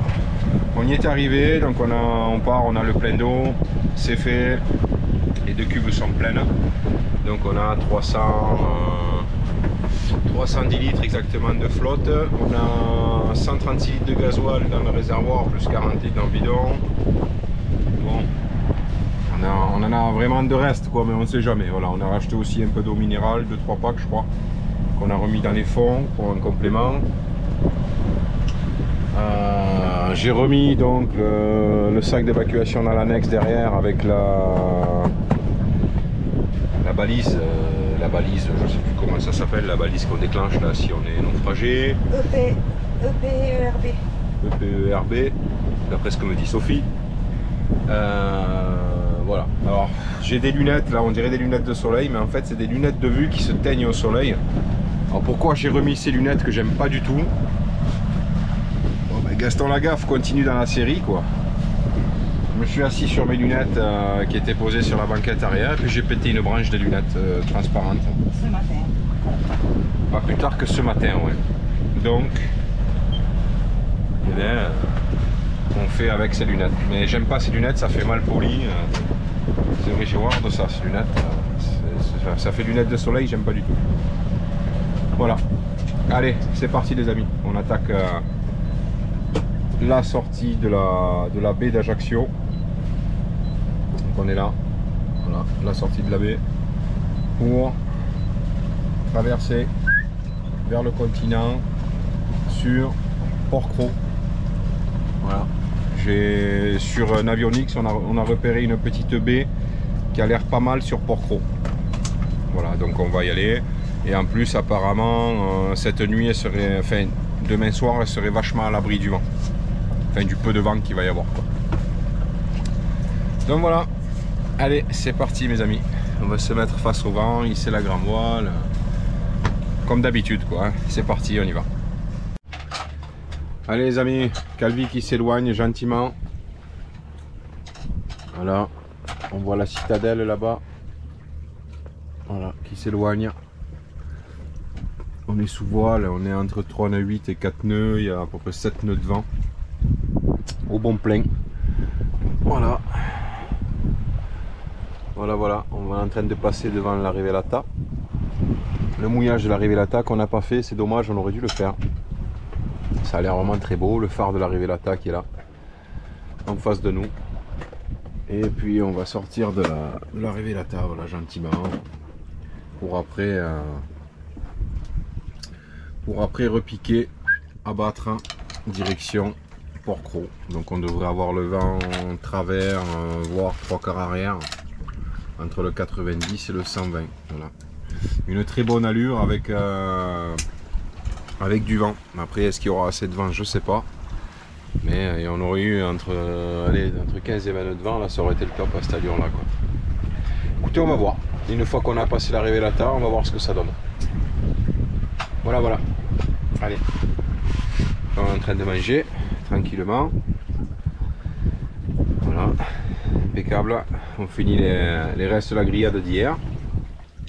on y est arrivé, donc on part, on a le plein d'eau, c'est fait, les 2 cuves sont pleines, donc on a 310 litres exactement de flotte, on a 136 litres de gasoil dans le réservoir, plus 40 litres dans le bidon. Bon, on en a vraiment de reste, quoi, mais on ne sait jamais. Voilà, on a racheté aussi un peu d'eau minérale, 2-3 packs je crois, qu'on a remis dans les fonds pour un complément. J'ai remis donc le sac d'évacuation dans l'annexe derrière avec la balise, je sais plus comment ça s'appelle, la balise qu'on déclenche là si on est naufragé. EPERB. EPERB, d'après ce que me dit Sophie. Voilà, alors j'ai des lunettes là, on dirait des lunettes de soleil, mais en fait c'est des lunettes de vue qui se teignent au soleil. Alors pourquoi j'ai remis ces lunettes que j'aime pas du tout? Bon, ben, Gaston Lagaffe continue dans la série, quoi. Je me suis assis sur mes lunettes qui étaient posées sur la banquette arrière, et puis j'ai pété une branche de lunettes transparentes. Ce matin. Pas plus tard que ce matin, ouais. Donc, eh bien, on fait avec ces lunettes. Mais j'aime pas ces lunettes, ça fait mal poli. C'est vrai, j'ai horreur de ça, ces lunettes. Ça fait lunettes de soleil, j'aime pas du tout. Voilà. Allez, c'est parti les amis. On attaque la sortie de la baie d'Ajaccio. Donc on est là. Voilà, la sortie de la baie. Pour traverser vers le continent sur Port-Cros. Voilà. Sur Navionics, on a repéré une petite baie qui a l'air pas mal sur Port-Cros. Voilà, donc on va y aller. Et en plus, apparemment, cette nuit, elle serait, enfin, demain soir, elle serait vachement à l'abri du vent. Enfin, du peu de vent qu'il va y avoir, quoi. Donc voilà. Allez, c'est parti, mes amis. On va se mettre face au vent, hisser la grand voile. Comme d'habitude, quoi. Hein. C'est parti, on y va. Allez, les amis. Calvi qui s'éloigne gentiment. Voilà. On voit la citadelle là-bas. voilà, qui s'éloigne. On est sous voile, on est entre 3 nœuds 8 et 4 nœuds, il y a à peu près 7 nœuds de vent. Au bon plein. Voilà. Voilà, on est en train de passer devant la Rivelata. Le mouillage de la Rivelata qu'on n'a pas fait, c'est dommage, on aurait dû le faire. Ça a l'air vraiment très beau, le phare de la Rivelata qui est là, en face de nous. Et puis on va sortir de la Rivelata, voilà, gentiment, pour après repiquer, abattre, direction Port-Cros. Donc on devrait avoir le vent travers, voire 3/4 arrière, entre le 90 et le 120. Voilà. Une très bonne allure avec du vent. Après, est-ce qu'il y aura assez de vent, je sais pas. Mais on aurait eu entre 15 et 20 nœuds de vent, là ça aurait été le top à cette allure là, quoi. Écoutez, on va voir. Une fois qu'on a passé la Rivelata, on va voir ce que ça donne. Voilà. Allez. On est en train de manger tranquillement. Voilà. Impeccable. On finit les restes de la grillade d'hier.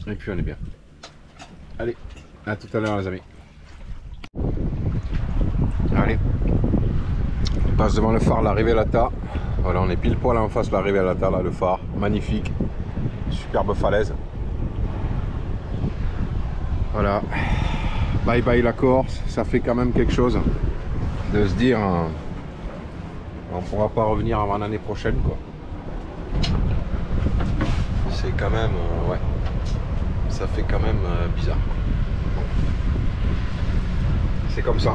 Et puis on est bien. Allez, à tout à l'heure les amis. Allez. On passe devant le phare la Rivelata. Voilà, on est pile poil en face de la Rivelata là, le phare. Magnifique. Superbe falaise. Voilà. Bye bye la Corse. Ça fait quand même quelque chose de se dire on pourra pas revenir avant l'année prochaine, quoi. C'est quand même ouais. Ça fait quand même bizarre. C'est comme ça.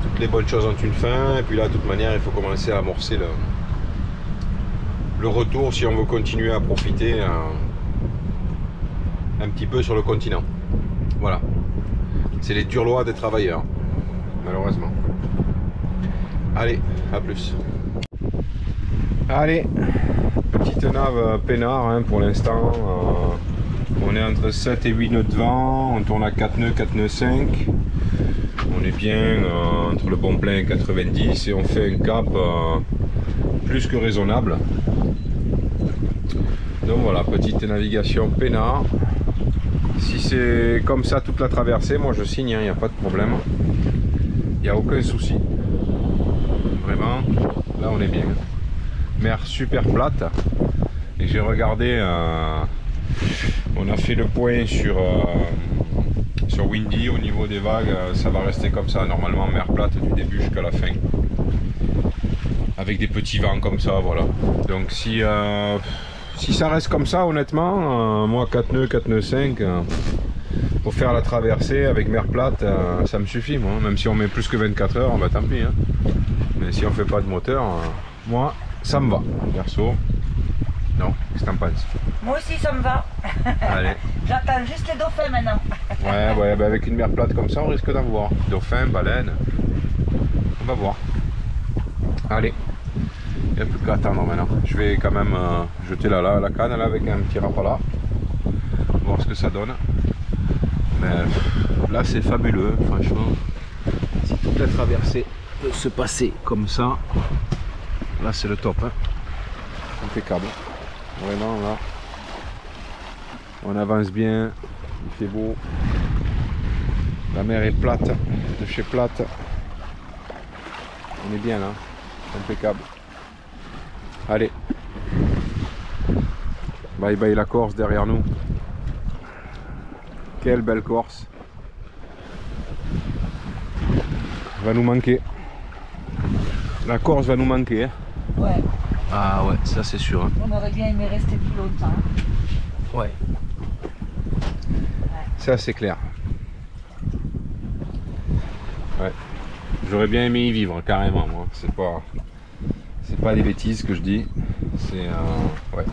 Toutes les bonnes choses ont une fin, et puis là de toute manière il faut commencer à amorcer le retour si on veut continuer à profiter un petit peu sur le continent. Voilà. C'est les dures lois des travailleurs, malheureusement. Allez, à plus. Allez, petite nave peinard hein, pour l'instant. On est entre 7 et 8 nœuds de vent, on tourne à 4 nœuds 5. On est bien entre le bon plein et 90 et on fait un cap plus que raisonnable. Donc voilà, petite navigation peinard. Si c'est comme ça toute la traversée, moi je signe, il n'y a pas de problème. Il n'y a aucun souci. Vraiment, là on est bien. Mer super plate. Et j'ai regardé, on a fait le point sur Windy au niveau des vagues, ça va rester comme ça normalement, mer plate du début jusqu'à la fin. Avec des petits vents comme ça, voilà. Donc si ça reste comme ça, honnêtement, moi 4 nœuds 5, pour faire la traversée avec mer plate, ça me suffit, moi. Même si on met plus que 24 heures, bah tant pis. Hein. Mais si on fait pas de moteur, moi, ça me va, perso. Non, qu'est-ce que t'en penses? Moi aussi ça me va. Allez. J'attends juste les dauphins maintenant. Ouais, bah avec une mer plate comme ça, on risque d'en voir. Dauphins, baleines. On va voir. Allez. Il n'y a plus qu'à attendre maintenant. Je vais quand même jeter la canne là, avec un petit rapala. Voir ce que ça donne. Mais là c'est fabuleux, franchement. Si toute la traversée peut se passer comme ça, là c'est le top. Hein. Impeccable. Vraiment là. On avance bien. Il fait beau. La mer est plate. De chez plate. On est bien là. Impeccable. Allez. Bye bye la Corse derrière nous. Quelle belle Corse. Va nous manquer. La Corse va nous manquer. Hein. Ouais. Ah ouais, ça c'est sûr. Hein. On aurait bien aimé rester plus longtemps. Ouais. Ça c'est clair. Ouais. J'aurais bien aimé y vivre carrément moi. C'est pas des bêtises que je dis. C'est ouais.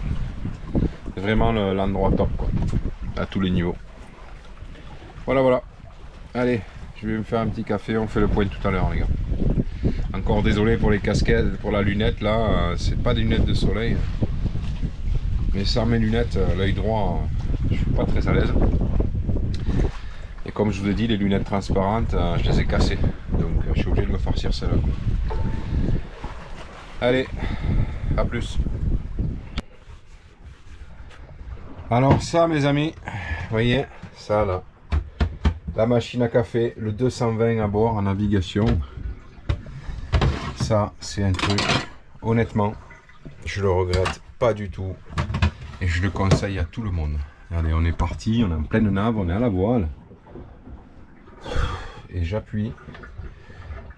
C'est vraiment l'endroit top quoi. À tous les niveaux. Voilà. Allez, je vais me faire un petit café, on fait le point tout à l'heure les gars. Encore désolé pour les casquettes, pour la lunette là, c'est pas des lunettes de soleil. Mais sans mes lunettes, l'œil droit, je suis pas très à l'aise. Et comme je vous ai dit, les lunettes transparentes, je les ai cassées. Donc je suis obligé de me farcir celle-là. Allez, à plus. Alors ça mes amis, vous voyez, ça là, la machine à café, le 220 à bord en navigation. Ça c'est un truc, honnêtement, je le regrette pas du tout. Et je le conseille à tout le monde. Regardez, on est parti, on est en pleine nave, on est à la voile. Et j'appuie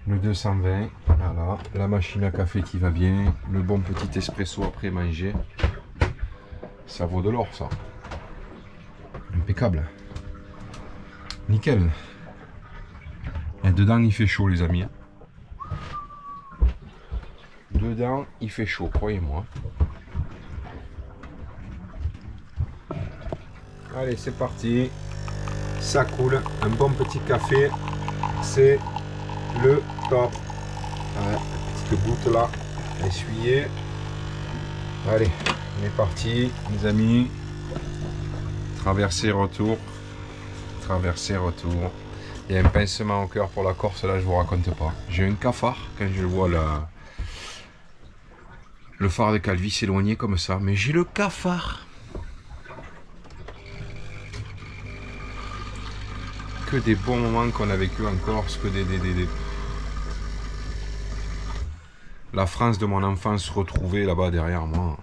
le 220, voilà, la machine à café qui va bien, le bon petit espresso après manger. Ça vaut de l'or ça. Impeccable. Nickel. Et dedans il fait chaud les amis. Dedans il fait chaud, croyez-moi. Allez c'est parti. Ça coule. Un bon petit café. C'est le top. Ouais, petite goutte là. Essuyer. Allez. On est parti, mes amis. Traversée retour. Traversée retour. Il y a un pincement au cœur pour la Corse, là je vous raconte pas. J'ai un cafard quand je vois le phare de Calvi s'éloigner comme ça. Mais j'ai le cafard. Que des bons moments qu'on a vécu en Corse, que des... La France de mon enfance retrouvée là-bas derrière moi.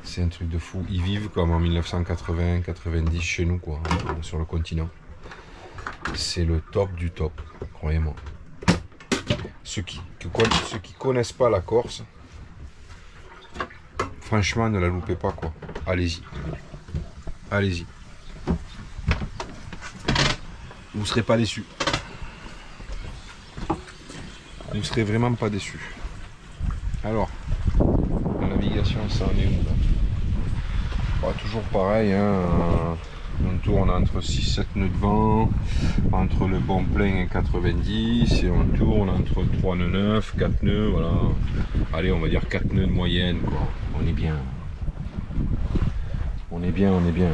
C'est un truc de fou. Ils vivent comme en 1980-90 chez nous, quoi, sur le continent. C'est le top du top, croyez-moi. Ceux qui connaissent pas la Corse, franchement, ne la loupez pas, quoi. Allez-y. Allez-y. Vous ne serez pas déçus. Vous ne serez vraiment pas déçus. Alors, la navigation, ça en est où là? Bah, toujours pareil, hein, on tourne entre 6-7 nœuds de vent, entre le bon plein et 90, et on tourne entre 3 nœuds 9, 4 nœuds, voilà. Allez, on va dire 4 nœuds de moyenne, quoi. On est bien. On est bien, on est bien.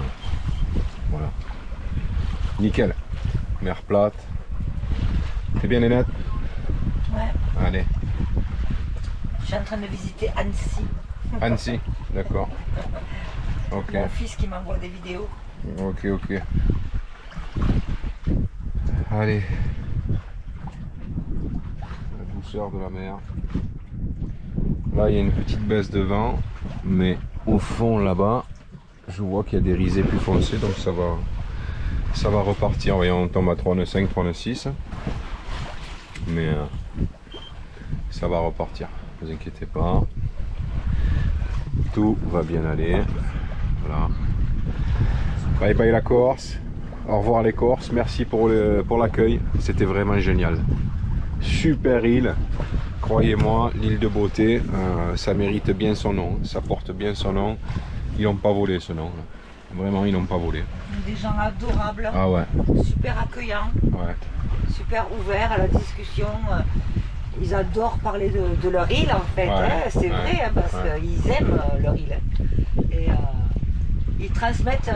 Voilà. Nickel. Mer plate. C'est bien les nettes? Ouais. Allez. Je suis en train de visiter Annecy. Annecy, d'accord. Ok. Mon fils qui m'envoie des vidéos. Ok, ok. Allez. La douceur de la mer. Là, il y a une petite baisse de vent, mais au fond, là-bas, je vois qu'il y a des risées plus foncées, donc ça va repartir. Voyons, on tombe à 3,5, 3,6. Mais ça va repartir. Ne vous inquiétez pas. Tout va bien aller. Voilà. Bye bye la Corse. Au revoir les Corses. Merci pour l'accueil. C'était vraiment génial. Super île. Croyez-moi, l'île de beauté, ça mérite bien son nom. Ça porte bien son nom. Ils n'ont pas volé ce nom. Vraiment, ils n'ont pas volé. Des gens adorables. Ah ouais. Super accueillants. Ouais. Super ouverts à la discussion. Ils adorent parler de leur île en fait. Ouais. Hein. C'est vrai, hein, parce qu'ils aiment leur île. Et ils transmettent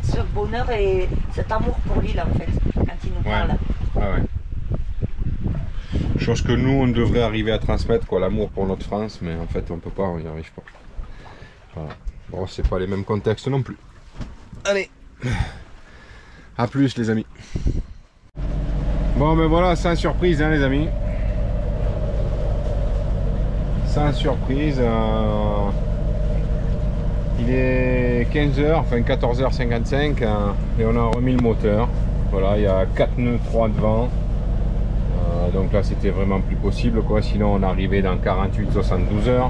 ce bonheur et cet amour pour l'île en fait, quand ils nous parlent. Ah ouais. Chose que nous, on devrait arriver à transmettre, quoi, l'amour pour notre France, mais en fait, on peut pas, on n'y arrive pas. Voilà. Bon, c'est pas les mêmes contextes non plus. Allez, à plus les amis. Bon, ben voilà, sans surprise, hein, les amis. Sans surprise, il est 15h, enfin 14h55, et on a remis le moteur. Voilà, il y a 4 nœuds 3 de vent. Donc là c'était vraiment plus possible, quoi. Sinon on arrivait dans 48-72 heures.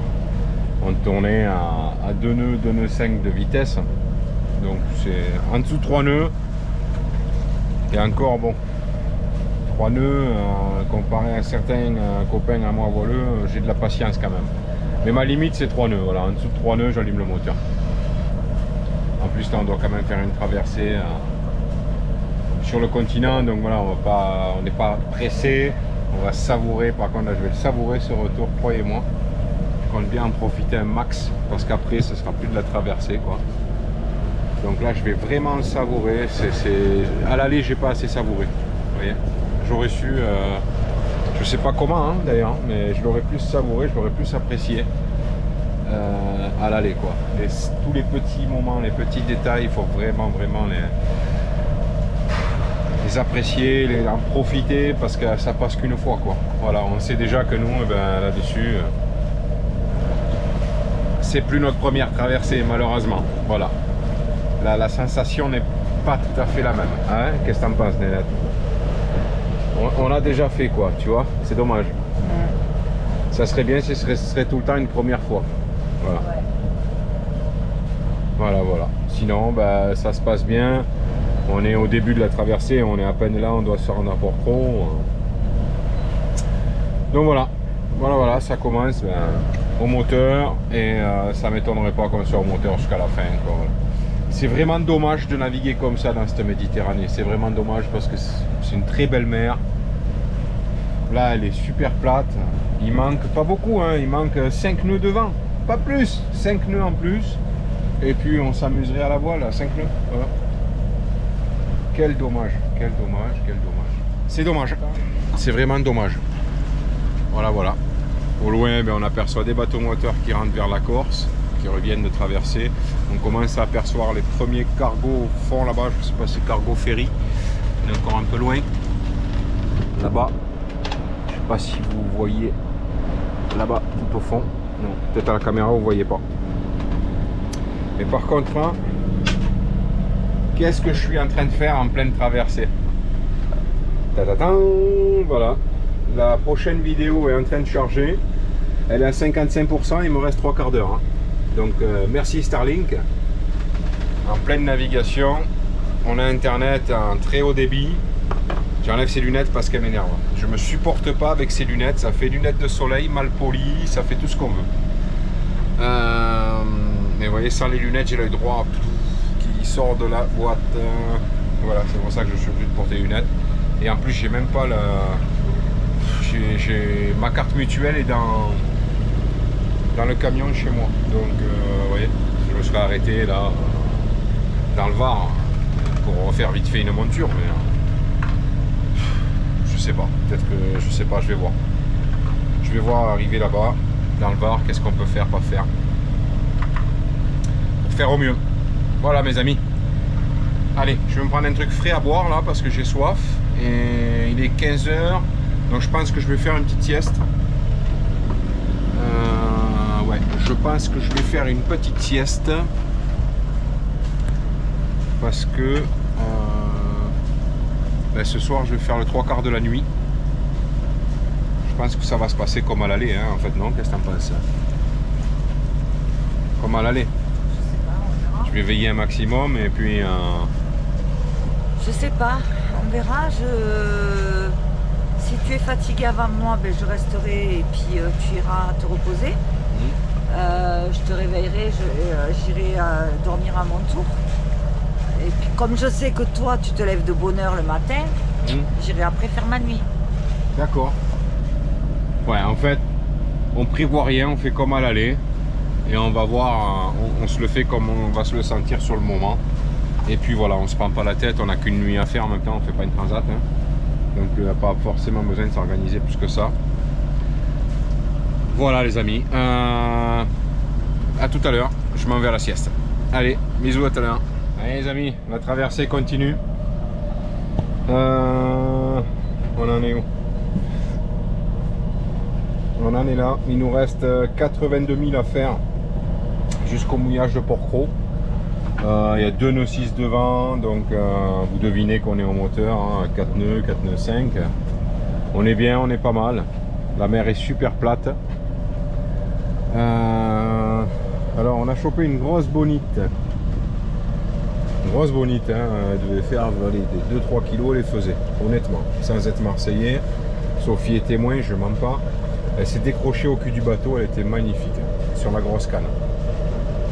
On tournait à 2 nœuds, 2 nœuds 5 de vitesse. Donc c'est en dessous de 3 nœuds. Et encore bon, 3 nœuds, comparé à certains copains à moi voileux, j'ai de la patience quand même. Mais ma limite c'est 3 nœuds, voilà. En dessous de 3 nœuds j'allume le moteur. En plus là on doit quand même faire une traversée sur le continent, donc voilà, on n'est pas pressé, on va savourer. Par contre là je vais le savourer ce retour, croyez-moi. Je compte bien en profiter un max, parce qu'après ce sera plus de la traversée, quoi. Donc là je vais vraiment le savourer. À l'aller j'ai pas assez savouré, vous voyez. J'aurais su, je sais pas comment, hein, d'ailleurs, mais je l'aurais plus savouré, je l'aurais plus apprécié. à l'aller quoi. Tous les petits moments, les petits détails, il faut vraiment les apprécier, en profiter parce que ça passe qu'une fois quoi. Voilà, on sait déjà que nous, là-dessus, c'est plus notre première traversée malheureusement. Voilà, la sensation n'est pas tout à fait la même. Hein? Qu'est-ce que t'en penses, Nénette? On a déjà fait quoi, tu vois, c'est dommage. Ça serait bien si ce serait tout le temps une première fois. Voilà. Voilà. Sinon, ça se passe bien. On est au début de la traversée, on est à peine là, on doit se rendre à Port-Cros. Donc voilà, ça commence au moteur et ça m'étonnerait pas qu'on soit au moteur jusqu'à la fin. Voilà. C'est vraiment dommage de naviguer comme ça dans cette Méditerranée. C'est vraiment dommage parce que c'est une très belle mer. Là, elle est super plate. Il manque pas beaucoup, hein. Il manque 5 nœuds de vent, pas plus, 5 nœuds en plus. Et puis on s'amuserait à la voile à 5 nœuds. Voilà. Quel dommage. C'est dommage. C'est vraiment dommage. Voilà. Au loin, on aperçoit des bateaux moteurs qui rentrent vers la Corse, qui reviennent de traverser. On commence à apercevoir les premiers cargos au fond là-bas. Je ne sais pas si c'est cargo ferry. On est encore un peu loin. Là-bas. Je ne sais pas si vous voyez là-bas, tout au fond. Non, peut-être à la caméra, vous ne voyez pas. Mais par contre, là, qu'est-ce que je suis en train de faire en pleine traversée? Voilà. La prochaine vidéo est en train de charger. Elle est à 55%, il me reste 3 quarts d'heure. Hein. Donc merci Starlink. En pleine navigation, on a internet en très haut débit. J'enlève ces lunettes parce qu'elles m'énervent. Je me supporte pas avec ces lunettes. Ça fait lunettes de soleil mal polies, ça fait tout ce qu'on veut. Mais vous voyez, sans les lunettes, j'ai l'œil droit qui sort de la boîte. Voilà, c'est pour ça que je suis obligé de porter les lunettes. Et en plus, j'ai même pas la. Ma carte mutuelle est dans le camion chez moi. Donc, vous voyez, je me serais arrêté là, dans le Var, pour refaire vite fait une monture. Mais je sais pas. Peut-être que je sais pas. Je vais voir. Je vais voir arriver là-bas, dans le Var, qu'est-ce qu'on peut faire, pas faire. Faire au mieux. Voilà mes amis. Allez, je vais me prendre un truc frais à boire là parce que j'ai soif et il est 15 h, donc je pense que je vais faire une petite sieste. Ouais, je pense que je vais faire une petite sieste parce que ce soir je vais faire le 3 quarts de la nuit. Je pense que ça va se passer comme à l'aller, hein, en fait, non? Qu'est-ce que t'en penses? Comme à l'aller. Je vais veiller un maximum et puis... Je sais pas, on verra. Si tu es fatigué avant moi, je resterai et puis tu iras te reposer. Je te réveillerai, j'irai dormir à mon tour. Et puis comme je sais que toi tu te lèves de bonne heure le matin, j'irai après faire ma nuit. D'accord. Ouais, en fait, on prévoit rien, on fait comme à l'aller. Et on va voir, on se le fait comme on va se le sentir sur le moment. Et puis voilà, on se prend pas la tête, on n'a qu'une nuit à faire en même temps, on fait pas une transat. Hein. Donc il n'y a pas forcément besoin de s'organiser plus que ça. Voilà les amis. À tout à l'heure, je m'en vais à la sieste. Allez, bisous, à tout à l'heure. Allez les amis, la traversée continue. On en est où? On en est là, il nous reste 82 000 à faire jusqu'au mouillage de Port-Cros. Il y a 2 nœuds 6 devant, donc vous devinez qu'on est au moteur, hein, 4 nœuds 5. On est bien, on est pas mal. La mer est super plate. Alors on a chopé une grosse bonite. Une grosse bonite, hein, elle devait faire des 2-3 kilos, elle les faisait, honnêtement, sans être marseillais. Sophie est témoin, je mens pas. Elle s'est décrochée au cul du bateau, elle était magnifique, sur la grosse canne.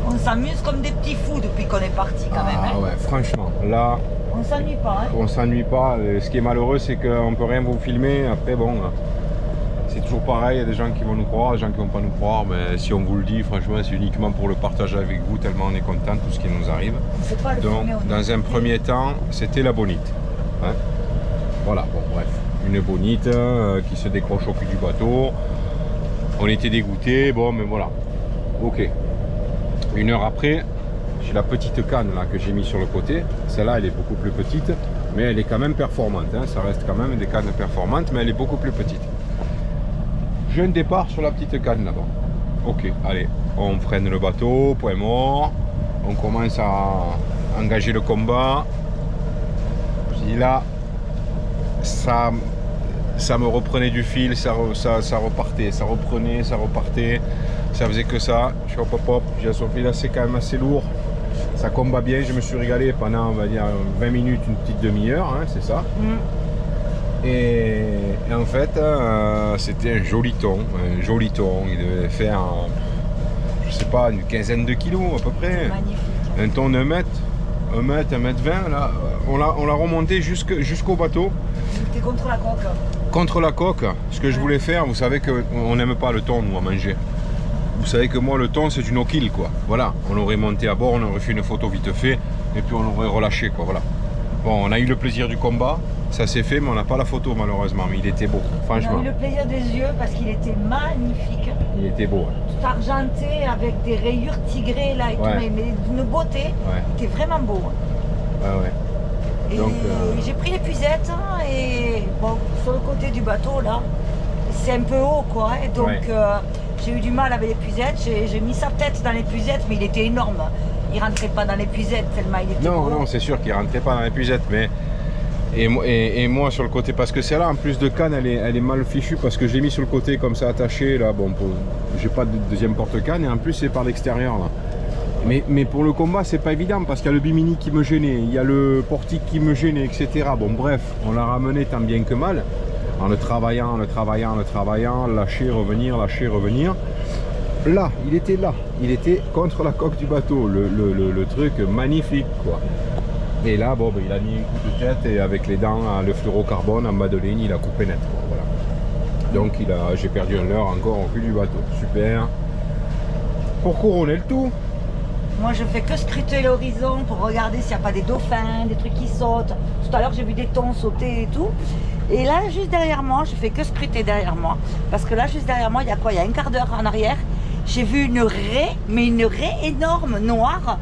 On s'amuse comme des petits fous depuis qu'on est parti quand même. Ah ouais, franchement, là... On s'ennuie pas. Hein. On s'ennuie pas. Ce qui est malheureux, c'est qu'on peut rien vous filmer. Après, bon, c'est toujours pareil, il y a des gens qui vont nous croire, des gens qui vont pas nous croire. Mais si on vous le dit, franchement, c'est uniquement pour le partager avec vous, tellement on est content de tout ce qui nous arrive. Pas le Donc, filmer, dans un premier temps, c'était la bonite. Hein, voilà, bon, bref. Une bonite qui se décroche au cul du bateau. On était dégoûtés, bon, mais voilà. Ok. 1 heure après, j'ai la petite canne là que j'ai mis sur le côté. Celle-là, elle est beaucoup plus petite, mais elle est quand même performante. Hein. Ça reste quand même des cannes performantes, mais elle est beaucoup plus petite. J'ai un départ sur la petite canne là-bas. Ok, allez, on freine le bateau, point mort. On commence à engager le combat. Puis là, ça me reprenait du fil, ça repartait, ça reprenait, ça repartait. Ça faisait que ça. Je suis hop hop hop. J'ai Sophie là, c'est quand même assez lourd. Ça combat bien. Je me suis régalé pendant, on va dire, 20 minutes, une petite demi-heure, hein, c'est ça. Et en fait, c'était un joli thon. Un joli thon. Il devait faire, je sais pas, une quinzaine de kilos à peu près. Magnifique. Un thon de 1 mètre, 1 mètre, 1 mètre 20. Là, on l'a remonté jusqu'au bateau. C'était contre la coque. Contre la coque, ce que je voulais faire, vous savez qu'on n'aime pas le thon, nous, à manger. Vous savez que moi, le thon, c'est du no-kill, quoi. Voilà, on aurait monté à bord, on aurait fait une photo vite fait, et puis on aurait relâché, quoi, voilà. Bon, on a eu le plaisir du combat, ça s'est fait, mais on n'a pas la photo, malheureusement, mais il était beau, franchement. On a eu le plaisir des yeux parce qu'il était magnifique. Il était beau, hein. Tout argenté, avec des rayures tigrées, là, et Ouais. tout, mais d'une beauté. Ouais. Il était vraiment beau. Ouais, ouais. Et Donc, j'ai pris l'épuisette, hein, et bon, sur le côté du bateau, là, c'est un peu haut, quoi. Hein, donc, Ouais. j'ai eu du mal avec l'épuisette. J'ai mis sa tête dans l'épuisette, mais il était énorme. Il rentrait pas dans l'épuisette tellement il était non, gros. non, c'est sûr qu'il rentrait pas dans l'épuisette, mais... Et moi sur le côté, parce que celle-là, en plus de canne, elle est mal fichue, parce que je l'ai mis sur le côté comme ça, attaché, là, bon, j'ai pas de deuxième porte-canne, et en plus c'est par l'extérieur, là. Mais pour le combat, c'est pas évident, parce qu'il y a le bimini qui me gênait, il y a le portique qui me gênait, etc. Bon, bref, on l'a ramené tant bien que mal, en le travaillant, lâcher, revenir. Là, il était contre la coque du bateau, le truc magnifique, quoi. Et là, bon, ben, il a mis un coup de tête et avec les dents, le fluorocarbone en bas de ligne, il a coupé net, quoi, voilà. Donc j'ai perdu 1 heure encore au cul du bateau, super. Pour couronner le tout, Moi, je fais que scruter l'horizon pour regarder s'il n'y a pas des dauphins, des trucs qui sautent. Tout à l'heure, j'ai vu des thons sauter et tout. Et là, juste derrière moi, je fais que scruter derrière moi. Parce que là, juste derrière moi, il y a quoi? Il y a un quart d'heure en arrière. J'ai vu une raie, mais une raie énorme, noire,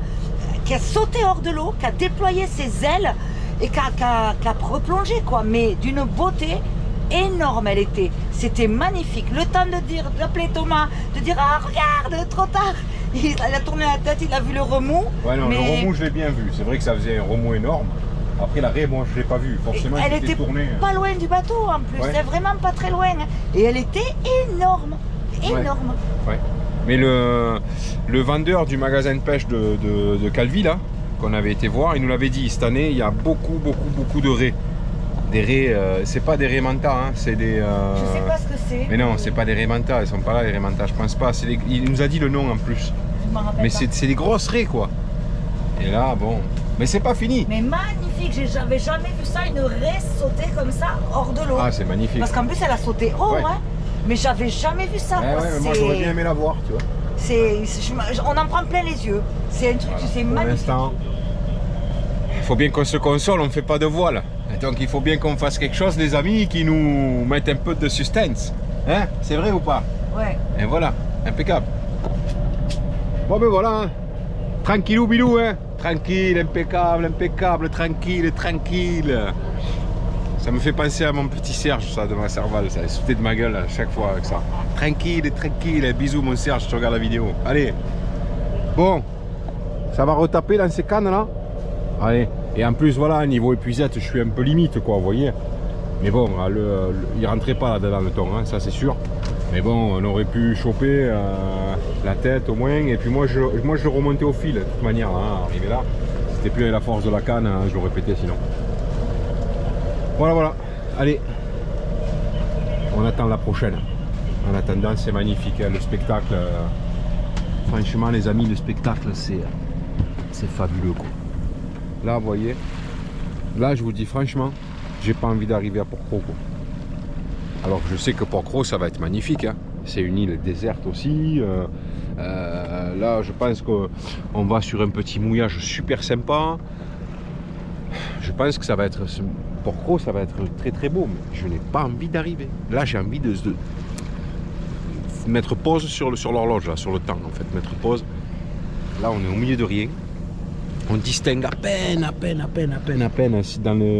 qui a sauté hors de l'eau, qui a déployé ses ailes et qui a replongé, quoi. Mais d'une beauté énorme, elle était. C'était magnifique. Le temps de dire, d'appeler Thomas, de dire, ah, regarde, trop tard. Il a tourné la tête, il a vu le remous. ouais, non, mais... le remous, je l'ai bien vu. C'est vrai que ça faisait un remous énorme. Après, la raie, moi, je ne l'ai pas vue. Forcément, elle elle était tournée. pas loin du bateau en plus, Ouais. elle est vraiment pas très loin. Et elle était énorme, énorme. Ouais. Mais le vendeur du magasin de pêche de Calvi, là, qu'on avait été voir, il nous l'avait dit, cette année, il y a beaucoup de raies. Des raies, c'est pas des raies manta, hein, c'est des... Je sais pas ce que c'est. Mais non, c'est pas des raies manta, elles sont pas là, les raies manta, je pense pas. Il nous a dit le nom en plus. Je m'en rappelle Mais pas. c'est des grosses raies, quoi. Et là, bon... Mais c'est pas fini. Mais magnifique, j'avais jamais vu ça, une raie sauter comme ça hors de l'eau. Ah, c'est magnifique. Parce qu'en plus elle a sauté haut, Ouais. hein. Mais j'avais jamais vu ça. Ouais, quoi. ouais, mais moi, j'aurais bien aimé la voir, tu vois. On en prend plein les yeux. C'est un truc, Voilà. c'est Pour magnifique. l'instant, il faut bien qu'on se console, on ne fait pas de voile. Et donc il faut bien qu'on fasse quelque chose, les amis, qui nous mettent un peu de suspense. Hein? C'est vrai ou pas? Ouais. Et voilà, impeccable. Bon ben voilà, hein. Tranquillou bilou, hein? Tranquille, impeccable, impeccable, tranquille, tranquille. Ça me fait penser à mon petit Serge, ça, de ma cervelle, ça, il se foutait de ma gueule à chaque fois avec ça. Tranquille, tranquille, bisous mon Serge, tu regardes la vidéo. Allez, bon, ça va retaper dans ces cannes là. Allez, et en plus voilà, niveau épuisette, je suis un peu limite quoi, vous voyez. Mais bon, il rentrait pas là-dedans le thon, hein, ça c'est sûr. Mais bon, on aurait pu choper la tête au moins, et puis moi je le remontais au fil, de toute manière, hein, arrivé là. C'était plus avec la force de la canne, hein, je l'aurais pété sinon. Voilà, voilà, allez, on attend la prochaine. En attendant, c'est magnifique, hein, le spectacle. Franchement, les amis, le spectacle, c'est fabuleux, quoi. Là, vous voyez, là, je vous dis franchement, j'ai pas envie d'arriver à Port-Cros, quoi. Alors que je sais que Port-Cros, ça va être magnifique, hein. C'est une île déserte aussi. Là, je pense qu'on va sur un petit mouillage super sympa. Je pense que ça va être... Port-Cros, ça va être très très beau, mais je n'ai pas envie d'arriver. Là, j'ai envie de mettre pause sur l'horloge, là, sur le temps en fait, mettre pause. Là on est au milieu de rien. On distingue à peine,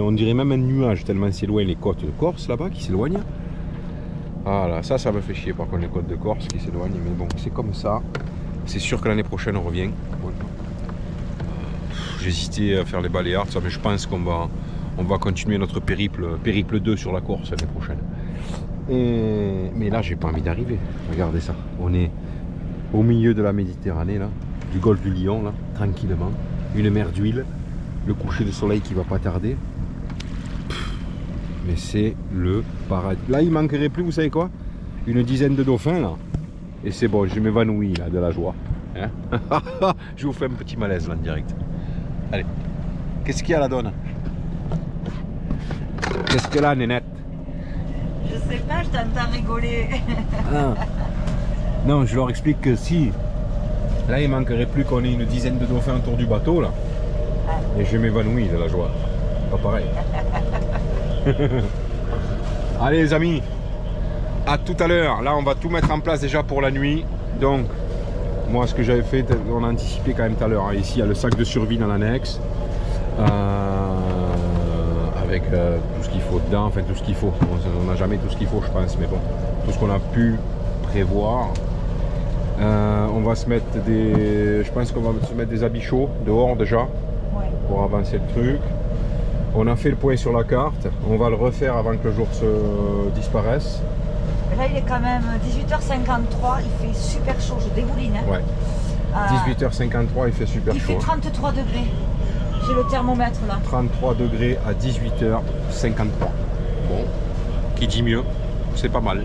on dirait même un nuage tellement c'est loin les côtes de Corse là-bas qui s'éloignent. Voilà, ça me fait chier par contre les côtes de Corse qui s'éloignent, mais bon c'est comme ça. C'est sûr que l'année prochaine on revient. J'hésitais à faire les Baléares, ça, mais je pense qu'on va continuer notre périple 2 sur la Corse l'année prochaine. Mais là j'ai pas envie d'arriver. Regardez ça, on est au milieu de la Méditerranée là, du golfe du Lion là, tranquillement. Une mer d'huile, le coucher de soleil qui va pas tarder. Mais c'est le paradis. Là il manquerait plus, vous savez quoi, une dizaine de dauphins là. Et c'est bon, je m'évanouis là de la joie. Hein. Je vous fais un petit malaise là en direct. Allez, qu'est-ce qu'il y a la donne? Qu'est-ce que là, Nénette? Je sais pas, je t'entends rigoler. Ah. Non, je leur explique que si, là il manquerait plus qu'on ait une dizaine de dauphins autour du bateau là. Et je m'évanouis de la joie. Pas pareil. Allez les amis, à tout à l'heure. Là on va tout mettre en place déjà pour la nuit. Donc, moi ce que j'avais fait, on a anticipé quand même tout à l'heure. Hein. Ici il y a le sac de survie dans l'annexe. Avec tout ce qu'il faut dedans, enfin tout ce qu'il faut. On n'a jamais tout ce qu'il faut je pense, mais bon, tout ce qu'on a pu prévoir. On va se mettre je pense qu'on va se mettre des habits chauds dehors déjà, ouais, pour avancer le truc. On a fait le point sur la carte, on va le refaire avant que le jour se disparaisse. Là il est quand même 18h53, il fait super chaud, je dégouline. Hein. Ouais. 18h53, il fait super chaud. Il fait 33 degrés. J'ai le thermomètre là. 33 degrés à 18h53. Bon, qui dit mieux, c'est pas mal.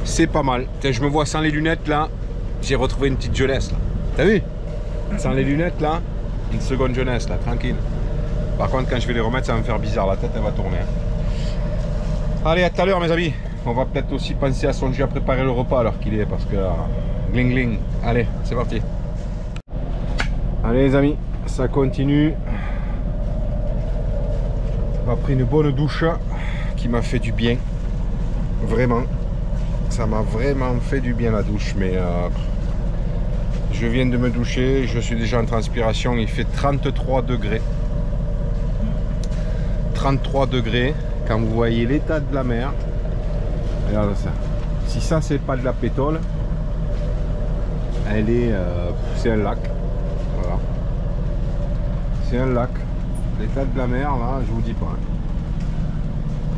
C'est pas mal. Je me vois sans les lunettes là, j'ai retrouvé une petite jeunesse là. T'as vu? Sans les lunettes là, une seconde jeunesse là, tranquille. Par contre quand je vais les remettre ça va me faire bizarre, la tête elle va tourner. Hein. Allez, à tout à l'heure mes amis. On va peut-être aussi penser à songer à préparer le repas alors qu'il est, parce que gling gling. Allez, c'est parti. Allez les amis, ça continue. Après une bonne douche qui m'a fait du bien, vraiment, ça m'a vraiment fait du bien la douche, mais je viens de me doucher, je suis déjà en transpiration, il fait 33 degrés. 33 degrés, quand vous voyez l'état de la mer, regardez ça. Si ça c'est pas de la pétole, elle est, c'est un lac. Voilà. C'est un lac. L'état de la mer là, je vous dis pas.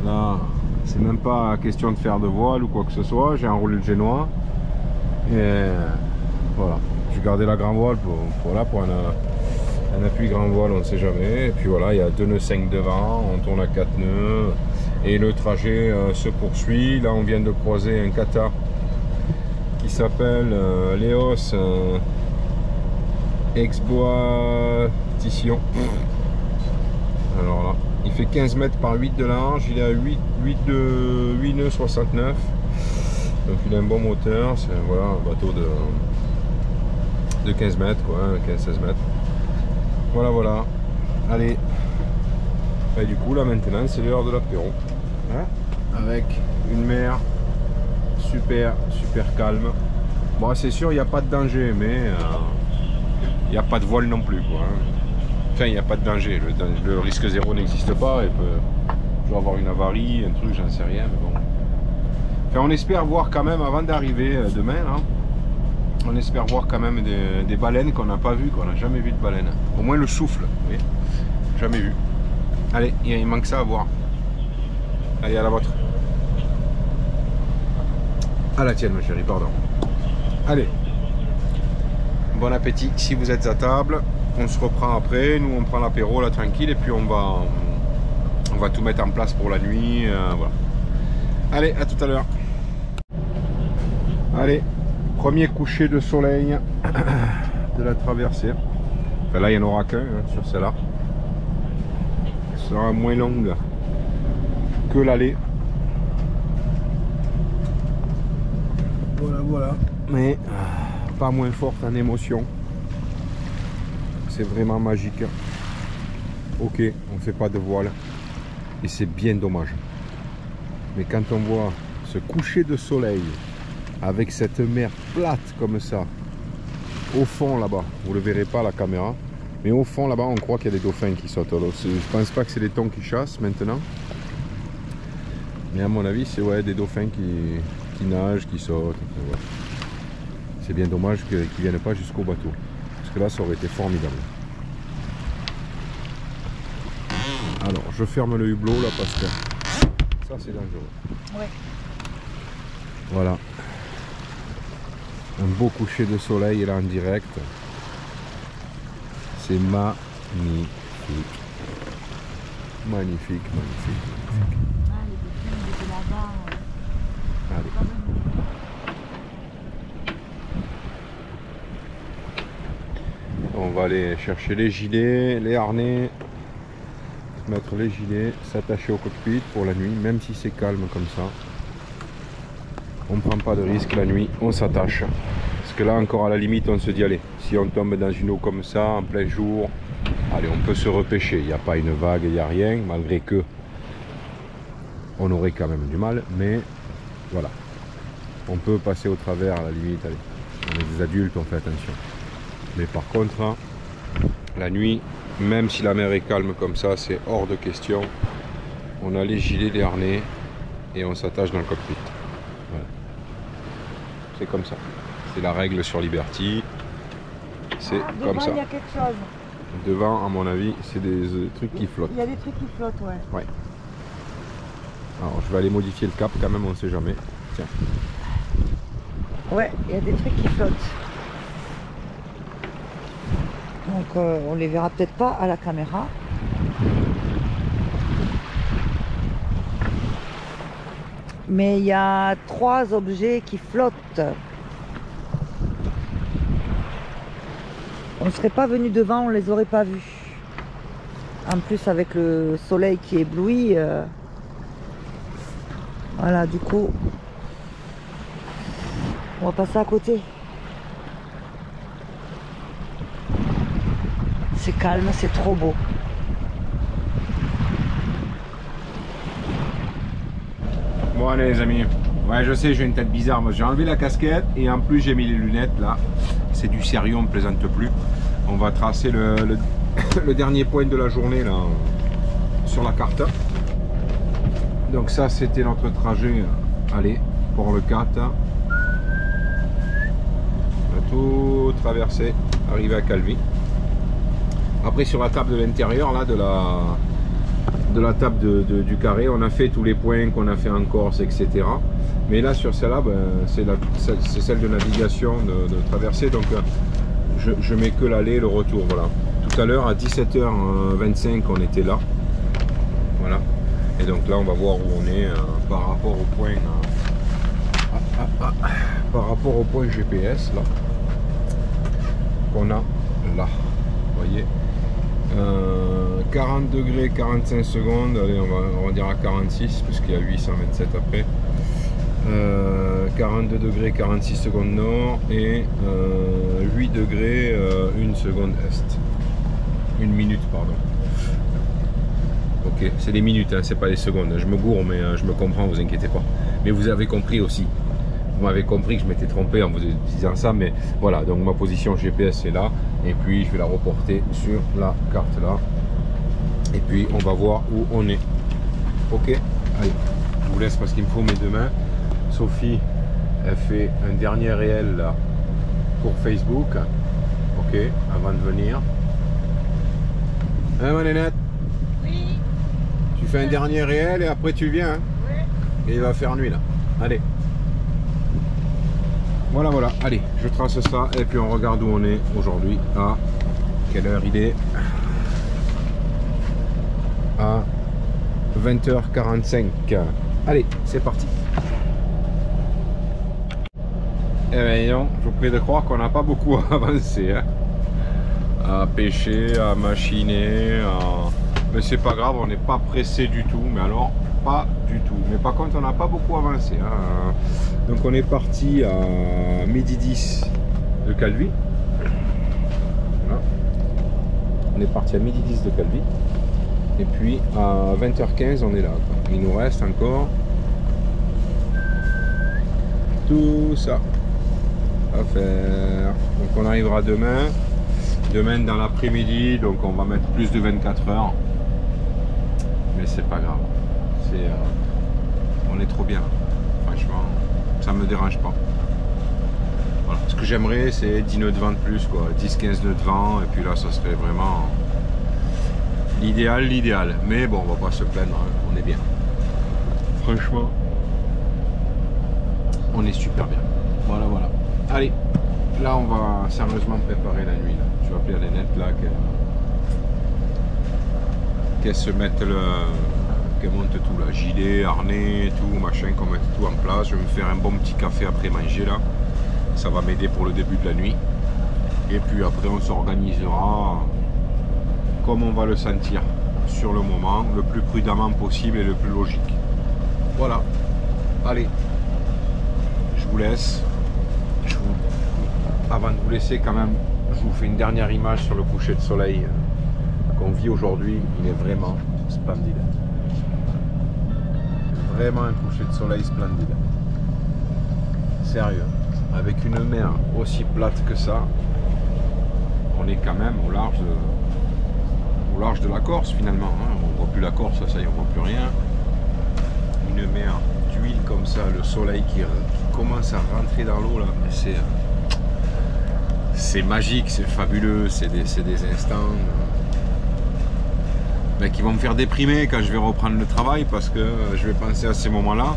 Là, c'est même pas question de faire de voile ou quoi que ce soit. J'ai enroulé le génois et voilà. J'ai gardé la grand voile pour un appui grand voile, on ne sait jamais. Et puis voilà, il y a 2 nœuds 5 devant, on tourne à 4 nœuds et le trajet se poursuit. Là, on vient de croiser un kata qui s'appelle Léos Exploitation. Alors là, il fait 15 mètres par 8 de large, il est à 8 nœuds 69. Donc il a un bon moteur, c'est voilà, un bateau de 15 mètres quoi, 15-16 mètres. Voilà, voilà. Allez. Et du coup là maintenant c'est l'heure de l'apéro. Hein, avec une mer super calme. Bon c'est sûr il n'y a pas de danger, mais il n'y a pas de voile non plus quoi. Hein. Enfin il n'y a pas de danger, le risque zéro n'existe pas. Je vais avoir une avarie, un truc, j'en sais rien, mais bon. Enfin, on espère voir quand même avant d'arriver demain là, on espère voir quand même des baleines qu'on n'a pas vues, qu'on n'a jamais vu de baleines. Au moins le souffle, oui. Jamais vu. Allez, il manque ça à voir. Allez, à la vôtre. À la tienne ma chérie, pardon. Allez. Bon appétit si vous êtes à table. On se reprend après, nous on prend l'apéro là tranquille et puis on va tout mettre en place pour la nuit, voilà. Allez, à tout à l'heure. Allez, premier coucher de soleil de la traversée. Enfin, là il n'y en aura qu'un hein, sur celle-là. Ce sera moins longue que l'aller. Voilà, voilà. Mais pas moins forte en émotion. C'est vraiment magique. Ok, on fait pas de voile et c'est bien dommage. Mais quand on voit ce coucher de soleil avec cette mer plate comme ça. Au fond là-bas, vous le verrez pas à la caméra, mais au fond là-bas on croit qu'il y a des dauphins qui sautent. Alors, je pense pas que c'est des thons qui chassent maintenant, mais à mon avis c'est ouais, des dauphins qui nagent, qui sautent. Ouais. C'est bien dommage qu'ils ne viennent pas jusqu'au bateau, parce que là ça aurait été formidable. Alors je ferme le hublot là parce que ça c'est dangereux. Ouais. Voilà. Un beau coucher de soleil là en direct. C'est magnifique. Magnifique, magnifique, magnifique. Ah, les dauphins, ils étaient là-bas. Allez. On va aller chercher les gilets, les harnais, mettre les gilets, s'attacher au cockpit pour la nuit, même si c'est calme comme ça. On prend pas de risque la nuit, on s'attache. Parce que là encore à la limite on se dit allez, si on tombe dans une eau comme ça en plein jour, allez on peut se repêcher. Il n'y a pas une vague, il n'y a rien, malgré que on aurait quand même du mal, mais voilà. On peut passer au travers à la limite, allez. On est des adultes, on fait attention. Mais par contre, hein, la nuit, même si la mer est calme comme ça, c'est hors de question. On a les gilets, les harnais et on s'attache dans le cockpit. Voilà. C'est comme ça. C'est la règle sur Liberty. C'est comme ça. Il y a quelque chose. Devant, à mon avis, c'est des trucs qui flottent. Il y a des trucs qui flottent, ouais. Ouais. Alors, je vais aller modifier le cap quand même, on ne sait jamais. Tiens. Ouais, il y a des trucs qui flottent. Donc on les verra peut-être pas à la caméra. Mais il y a 3 objets qui flottent. On ne serait pas venu devant, on les aurait pas vus. En plus avec le soleil qui éblouit. Voilà, du coup, on va passer à côté. C'est calme, c'est trop beau. Bon allez les amis, ouais je sais j'ai une tête bizarre, moi j'ai enlevé la casquette et en plus j'ai mis les lunettes là. C'est du sérieux, on ne plaisante plus. On va tracer le dernier point de la journée là sur la carte. Donc ça c'était notre trajet, allez, pour le 4. On a tout traversé, arrivé à Calvi. Après sur la table de l'intérieur là de la table du carré, on a fait tous les points qu'on a fait en Corse, etc. Mais là sur celle-là, ben, c'est celle de navigation, de traversée, donc je mets que l'aller et le retour. Voilà. Tout à l'heure à 17h25 on était là. Voilà. Et donc là on va voir où on est par rapport au point par rapport au point GPS là qu'on a là. Vous voyez, 40 degrés 45 secondes, allez on va dire à 46 puisqu'il y a 827 après. 42 degrés 46 secondes nord et 8 degrés 1 seconde est. 1 minute pardon. Ok, c'est des minutes, hein, c'est pas des secondes. Je me gourre mais je me comprends, vous inquiétez pas. Mais vous avez compris aussi. Vous m'avez compris que je m'étais trompé en vous disant ça, mais voilà, donc ma position GPS est là, et puis je vais la reporter sur la carte là, et puis on va voir où on est. Ok, allez, je vous laisse parce qu'il me faut mes deux mains. Sophie, elle fait un dernier réel là pour Facebook, ok, avant de venir. Hein, ma nénette? Oui. Tu fais un dernier réel et après tu viens, hein? Oui. Et il va faire nuit là. Allez. Voilà, voilà, allez, je trace ça et puis on regarde où on est aujourd'hui. À quelle heure il est? À 20h45. Allez, c'est parti. Eh bien, non, je vous prie de croire qu'on n'a pas beaucoup avancé. Hein. À pêcher, à machiner, mais c'est pas grave, on n'est pas pressé du tout. Mais alors, pas du tout. Mais par contre, on n'a pas beaucoup avancé. Hein. Donc on est parti à midi 10 de Calvi. Voilà. On est parti à midi 10 de Calvi. Et puis à 20h15 on est là. Il nous reste encore tout ça à faire. Donc on arrivera demain dans l'après-midi, donc on va mettre plus de 24 heures, mais c'est pas grave, on est trop bien, franchement ça me dérange pas. Voilà. Ce que j'aimerais, c'est 10 nœuds de vent de plus, quoi, 10-15 nœuds de vent, et puis là ça serait vraiment l'idéal, mais bon, on va pas se plaindre, hein. On est bien, franchement on est super bien. Voilà. Allez, là on va sérieusement préparer la nuit là. Je vais appeler à Nénette là qu'elle se mette qu'elle monte tout là, gilet, harnais, tout machin, qu'on mette tout en place. Je vais me faire un bon petit café après manger là, ça va m'aider pour le début de la nuit, et puis après on s'organisera comme on va le sentir sur le moment, le plus prudemment possible et le plus logique. Voilà, allez, je vous laisse. Avant de vous laisser quand même, je vous fais une dernière image sur le coucher de soleil qu'on vit aujourd'hui. Il est vraiment splendide. Vraiment un coucher de soleil splendide. Sérieux. Avec une mer aussi plate que ça, on est quand même au large de la Corse finalement. Hein. On ne voit plus la Corse, ça y est, on ne voit plus rien. Une mer d'huile comme ça, le soleil qui commence à rentrer dans l'eau là, c'est magique, c'est fabuleux, c'est des instants qui vont me faire déprimer quand je vais reprendre le travail, parce que je vais penser à ces moments-là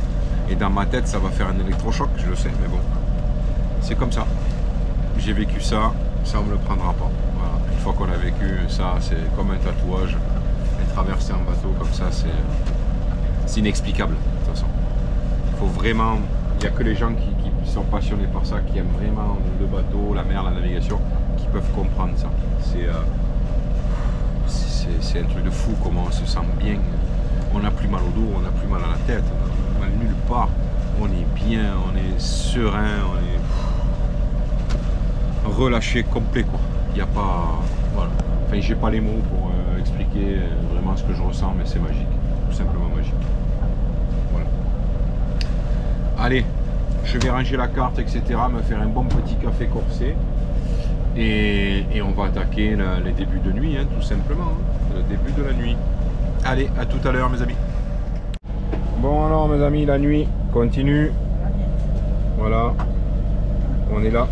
et dans ma tête ça va faire un électrochoc, je le sais, mais bon, c'est comme ça. J'ai vécu ça, ça on me le prendra pas. Voilà. Une fois qu'on a vécu ça, c'est comme un tatouage. Et traverser un bateau comme ça, c'est inexplicable de toute façon. Il faut vraiment, il n'y a que les gens qui sont passionnés par ça, qui aiment vraiment le bateau, la mer, la navigation, qui peuvent comprendre ça. C'est un truc de fou comment on se sent bien. On n'a plus mal au dos, on n'a plus mal à la tête, on n'a mal nulle part. On est bien, on est serein, on est relâché complet quoi. Il n'y a pas, voilà. Enfin, j'ai pas les mots pour expliquer vraiment ce que je ressens, mais c'est magique, tout simplement magique. Voilà. Allez. Je vais ranger la carte, etc., me faire un bon petit café corsé, et on va attaquer les débuts de nuit, hein, tout simplement, hein, le début de la nuit. Allez, à tout à l'heure mes amis. Bon alors mes amis, la nuit continue. Voilà, on est là,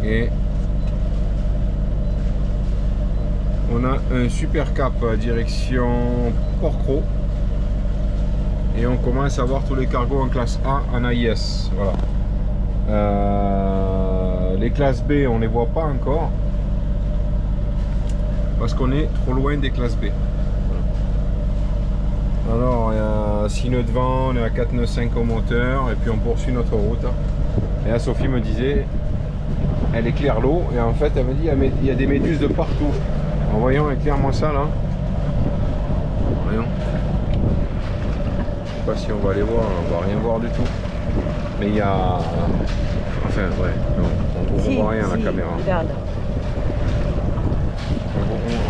et on a un super cap à direction Porquerolles. Et on commence à voir tous les cargos en classe A en AIS. Voilà. Les classes B, on ne les voit pas encore. Parce qu'on est trop loin des classes B. Voilà. Alors, il y a 6 nœuds de vent, on est à 4 nœuds 5 au moteur. Et puis on poursuit notre route. Et là, Sophie me disait, elle éclaire l'eau. Et en fait, elle me dit, il y a des méduses de partout. En voyant, éclaire-moi ça là. Voyons. Pas si on va aller voir, on va rien voir du tout, mais il y a, enfin ouais, non, on voit rien à la caméra,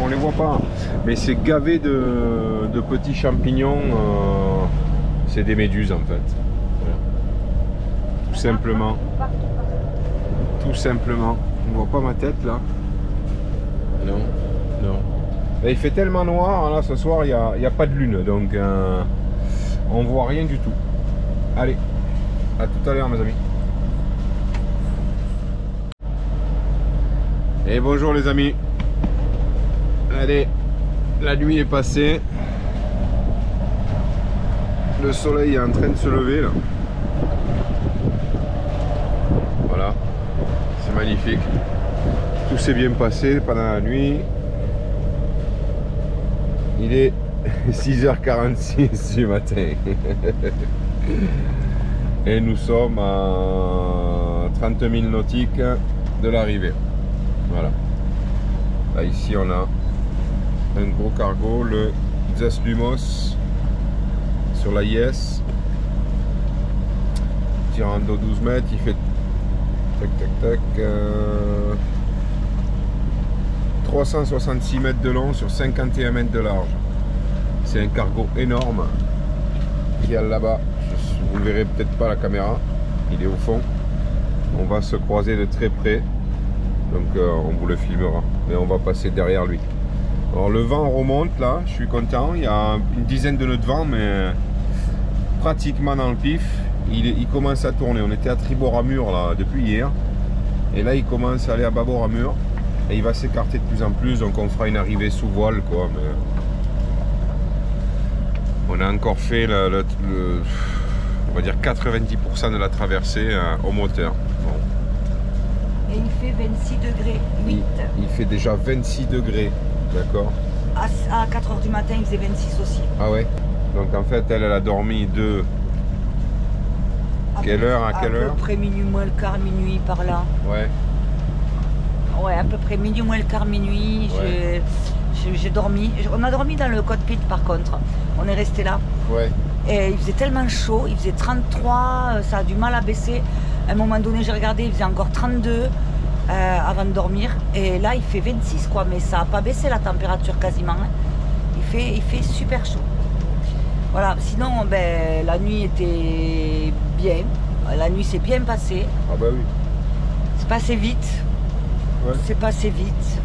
on les voit pas, mais c'est gavé de petits champignons, c'est des méduses en fait, voilà. Tout simplement, on voit pas ma tête là, non, et il fait tellement noir là ce soir, il n'y a pas de lune, donc on voit rien du tout. Allez, à tout à l'heure mes amis. Et bonjour les amis. Allez, la nuit est passée. Le soleil est en train de se lever là. Voilà, c'est magnifique. Tout s'est bien passé pendant la nuit. Il est 6h46 du matin. Et nous sommes à 30 000 nautiques de l'arrivée. Voilà. Là, ici on a un gros cargo, le Zes Lumos sur la IS. Tirant d'eau 12 mètres, il fait tac 366 mètres de long sur 51 mètres de large. C'est un cargo énorme qui est là-bas. Je vous ne verrez peut-être pas la caméra, il est au fond. On va se croiser de très près, donc on vous le filmera, mais on va passer derrière lui. Alors le vent remonte là, je suis content, il y a une dizaine de nœuds de vent, mais pratiquement dans le pif. Il commence à tourner, on était à tribord à mur là depuis hier, et là il commence à aller à bâbord à mur, et il va s'écarter de plus en plus, donc on fera une arrivée sous voile quoi. Mais on a encore fait on va dire 90% de la traversée au moteur. Bon. Et il fait 26 degrés, 8. Il fait déjà 26 degrés, d'accord. À 4 h du matin, il faisait 26 aussi. Ah ouais. Donc en fait, elle a dormi de quelle heure à quelle heure? À peu près minuit moins le quart, minuit par là. Ouais. Ouais, à peu près minuit moins le quart, minuit. Ouais. J'ai dormi. On a dormi dans le cockpit par contre. On est resté là. Ouais. Et il faisait tellement chaud, il faisait 33, ça a du mal à baisser. À un moment donné, j'ai regardé, il faisait encore 32 avant de dormir. Et là, il fait 26 quoi, mais ça n'a pas baissé la température quasiment. Hein. Il fait super chaud. Voilà, sinon, ben, la nuit était bien. La nuit s'est bien passée. Ah bah oui. C'est passé vite. Ouais. C'est passé vite.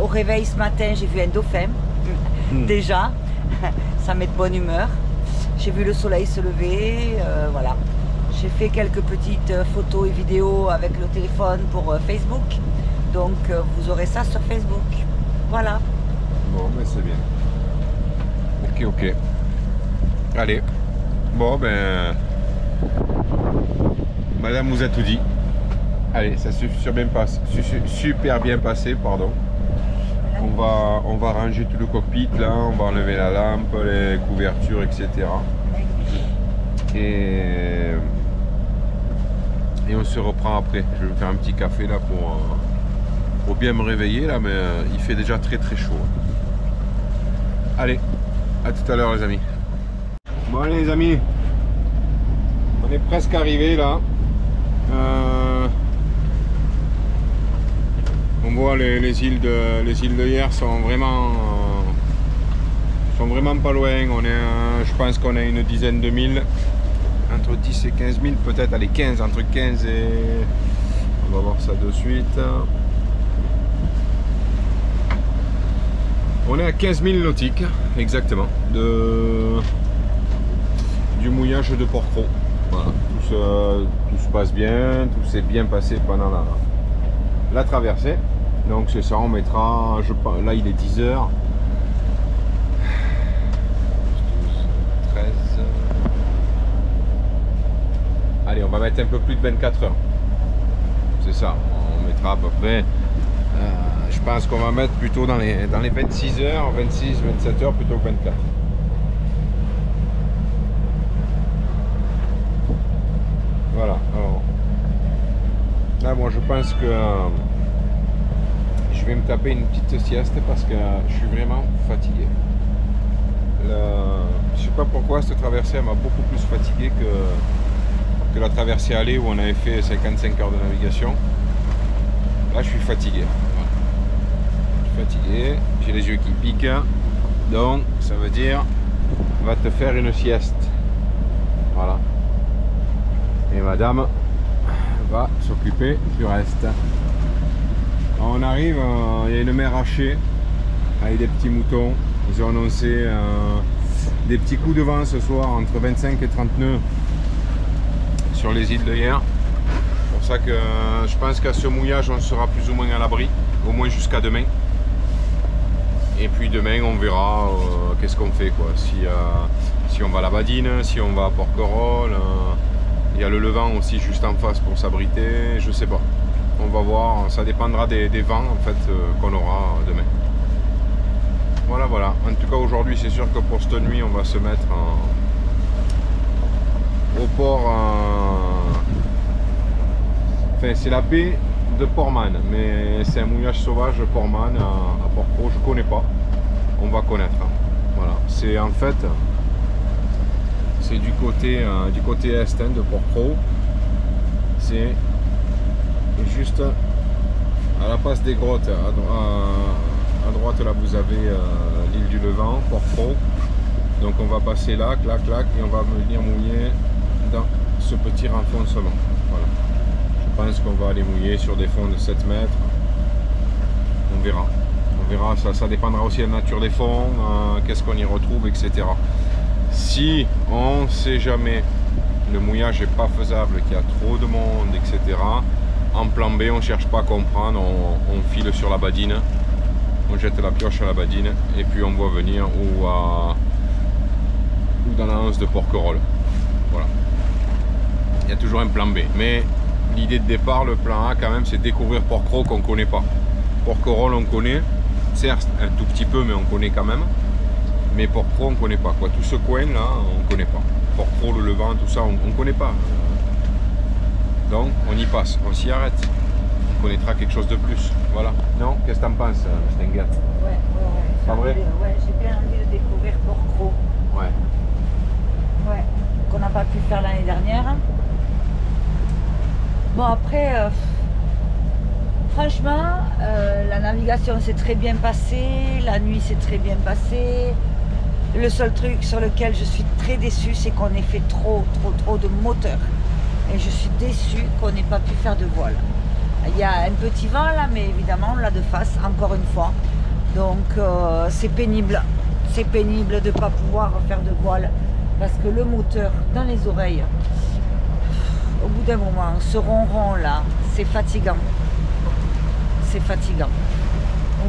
Au réveil ce matin, j'ai vu un dauphin. Déjà, ça met de bonne humeur. J'ai vu le soleil se lever. Voilà. J'ai fait quelques petites photos et vidéos avec le téléphone pour Facebook. Donc, vous aurez ça sur Facebook. Voilà. Bon, mais c'est bien. Ok. Allez. Bon, ben... Madame vous a tout dit. Allez, ça s'est super bien passé, pardon. On va ranger tout le cockpit là, on va enlever la lampe, les couvertures, etc. Et on se reprend après. Je vais me faire un petit café là pour bien me réveiller là, mais il fait déjà très chaud. Allez, à tout à l'heure les amis. Bon allez les amis, on est presque arrivé là. On voit les îles de hier sont vraiment pas loin. On est, je pense qu'on a une dizaine de milles, entre 10 et 15 000 peut-être, allez 15, entre 15 et... On va voir ça de suite. On est à 15 000 nautiques, exactement, du mouillage de Port-Cros. Voilà, tout se passe bien, tout s'est bien passé pendant la traversée. Donc c'est ça, on mettra, là il est 10 h. 12, 13. Allez, on va mettre un peu plus de 24 heures. C'est ça, on mettra à peu près, je pense qu'on va mettre plutôt dans les 26 heures, 26, 27 heures plutôt que 24. Voilà, alors là moi je pense que je vais me taper une petite sieste parce que je suis vraiment fatigué. Je sais pas pourquoi cette traversée m'a beaucoup plus fatigué que la traversée aller où on avait fait 55 heures de navigation. Là je suis fatigué. Voilà. Je suis fatigué, j'ai les yeux qui piquent, donc ça veut dire va te faire une sieste. Voilà. Et madame va s'occuper du reste. On arrive, il y a une mer hachée avec des petits moutons. Ils ont annoncé des petits coups de vent ce soir entre 25 et 30 nœuds sur les îles de hier. C'est pour ça que je pense qu'à ce mouillage on sera plus ou moins à l'abri, au moins jusqu'à demain. Et puis demain on verra qu'est-ce qu'on fait quoi. Si on va à la Badine, si on va à Porquerolles. Il y a le Levant aussi juste en face pour s'abriter, je sais pas. On va voir, ça dépendra des vents en fait qu'on aura demain. Voilà. En tout cas aujourd'hui c'est sûr que pour cette nuit on va se mettre au port. Enfin c'est la baie de Portman, mais c'est un mouillage sauvage Portman à Port-Cros, je connais pas. On va connaître. Voilà, c'est en fait. C'est du côté est de Port-Cros. C'est juste à la passe des grottes, à droite là vous avez l'île du Levant, Port-Cros. Donc on va passer là, clac, et on va venir mouiller dans ce petit renfoncement. Voilà. Je pense qu'on va aller mouiller sur des fonds de 7 mètres. On verra. On verra, ça dépendra aussi de la nature des fonds, qu'est-ce qu'on y retrouve, etc. Si on ne sait jamais, le mouillage n'est pas faisable, qu'il y a trop de monde, etc. En plan B, on ne cherche pas à comprendre, on file sur la badine, on jette la pioche à la badine et puis on voit venir ou dans la hanse de porquerolle. Voilà. Il y a toujours un plan B. Mais l'idée de départ, le plan A quand même, c'est découvrir Porquerolles qu'on ne connaît pas. Porquerolles on connaît, certes un tout petit peu, mais on connaît quand même. Mais Porquerolles on ne connaît pas. Quoi. Tout ce coin là, on ne connaît pas. Porquerolles, le Levant, tout ça, on ne connaît pas. Donc on y passe, on s'y arrête. On connaîtra quelque chose de plus. Voilà. Non? Qu'est-ce que t'en penses, Stengat? Ouais. Pas vrai? Ouais, j'ai bien envie de découvrir Porquerolles. Ouais. Qu'on n'a pas pu faire l'année dernière. Bon après, franchement, la navigation s'est très bien passée, la nuit s'est très bien passée. Le seul truc sur lequel je suis très déçue, c'est qu'on ait fait trop de moteurs. Et je suis déçue qu'on n'ait pas pu faire de voile. Il y a un petit vent là, mais évidemment là de face, encore une fois. Donc c'est pénible. C'est pénible de ne pas pouvoir faire de voile. Parce que le moteur dans les oreilles, au bout d'un moment, ce ronron là, c'est fatigant. C'est fatigant.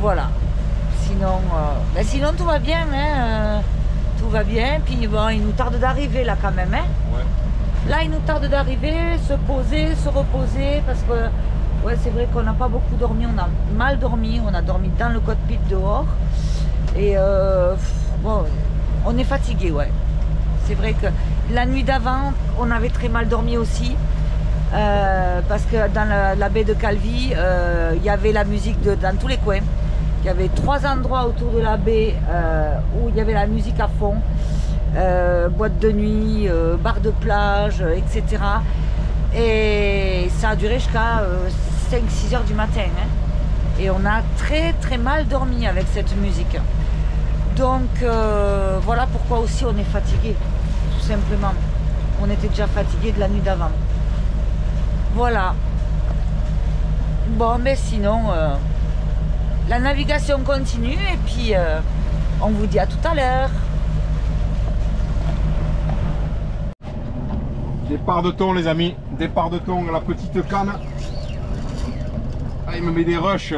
Voilà. Sinon tout va bien. Tout va bien. Puis bon, il nous tarde d'arriver là quand même. Là, il nous tarde d'arriver, se poser, se reposer. Parce que ouais, c'est vrai qu'on n'a pas beaucoup dormi. On a mal dormi. On a dormi dans le cockpit dehors. Et bon, on est fatigué, ouais. C'est vrai que la nuit d'avant, on avait très mal dormi aussi. Parce que dans la baie de Calvi, il y avait la musique dans tous les coins. Il y avait 3 endroits autour de la baie où il y avait la musique à fond. Boîte de nuit, bar de plage, etc. Et ça a duré jusqu'à 5-6 heures du matin. Hein. Et on a très mal dormi avec cette musique. Donc voilà pourquoi aussi on est fatigué, tout simplement. On était déjà fatigué de la nuit d'avant. Voilà. Bon, mais sinon, la navigation continue et puis on vous dit à tout à l'heure. Départ de thon les amis, départ de thon à la petite canne. Ah, il me met des rushs.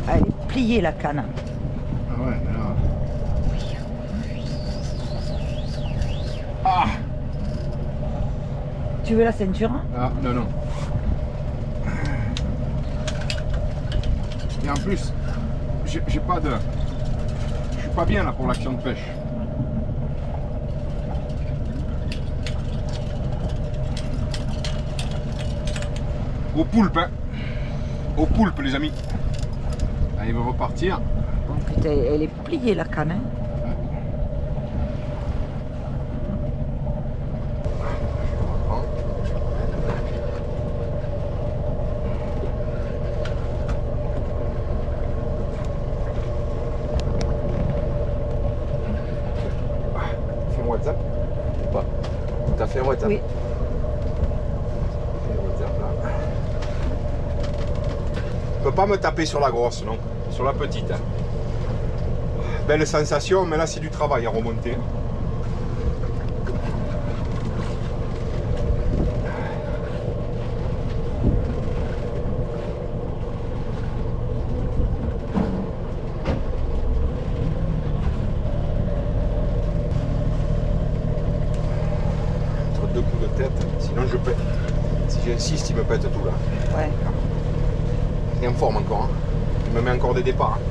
Elle est pliée la canne. Ah ouais, mais là... Ah. Tu veux la ceinture? Ah, non. Et en plus, j'ai pas de... Je suis pas bien là pour l'action de pêche. Au poulpe, hein. Au poulpe les amis. Allez, il va repartir. Bon, putain, elle est pliée la canne. Hein. Fais-moi WhatsApp ou pas? T'as fait un WhatsApp? Oui. Tu peux pas me taper sur la grosse, non? Sur la petite. Hein. Belle sensation, mais là c'est du travail à remonter. Entre 2 coups de tête, sinon je pète. Si j'insiste, il me pète tout là. Ouais. Il est en forme encore. Hein. Il me met encore des départs. Hein.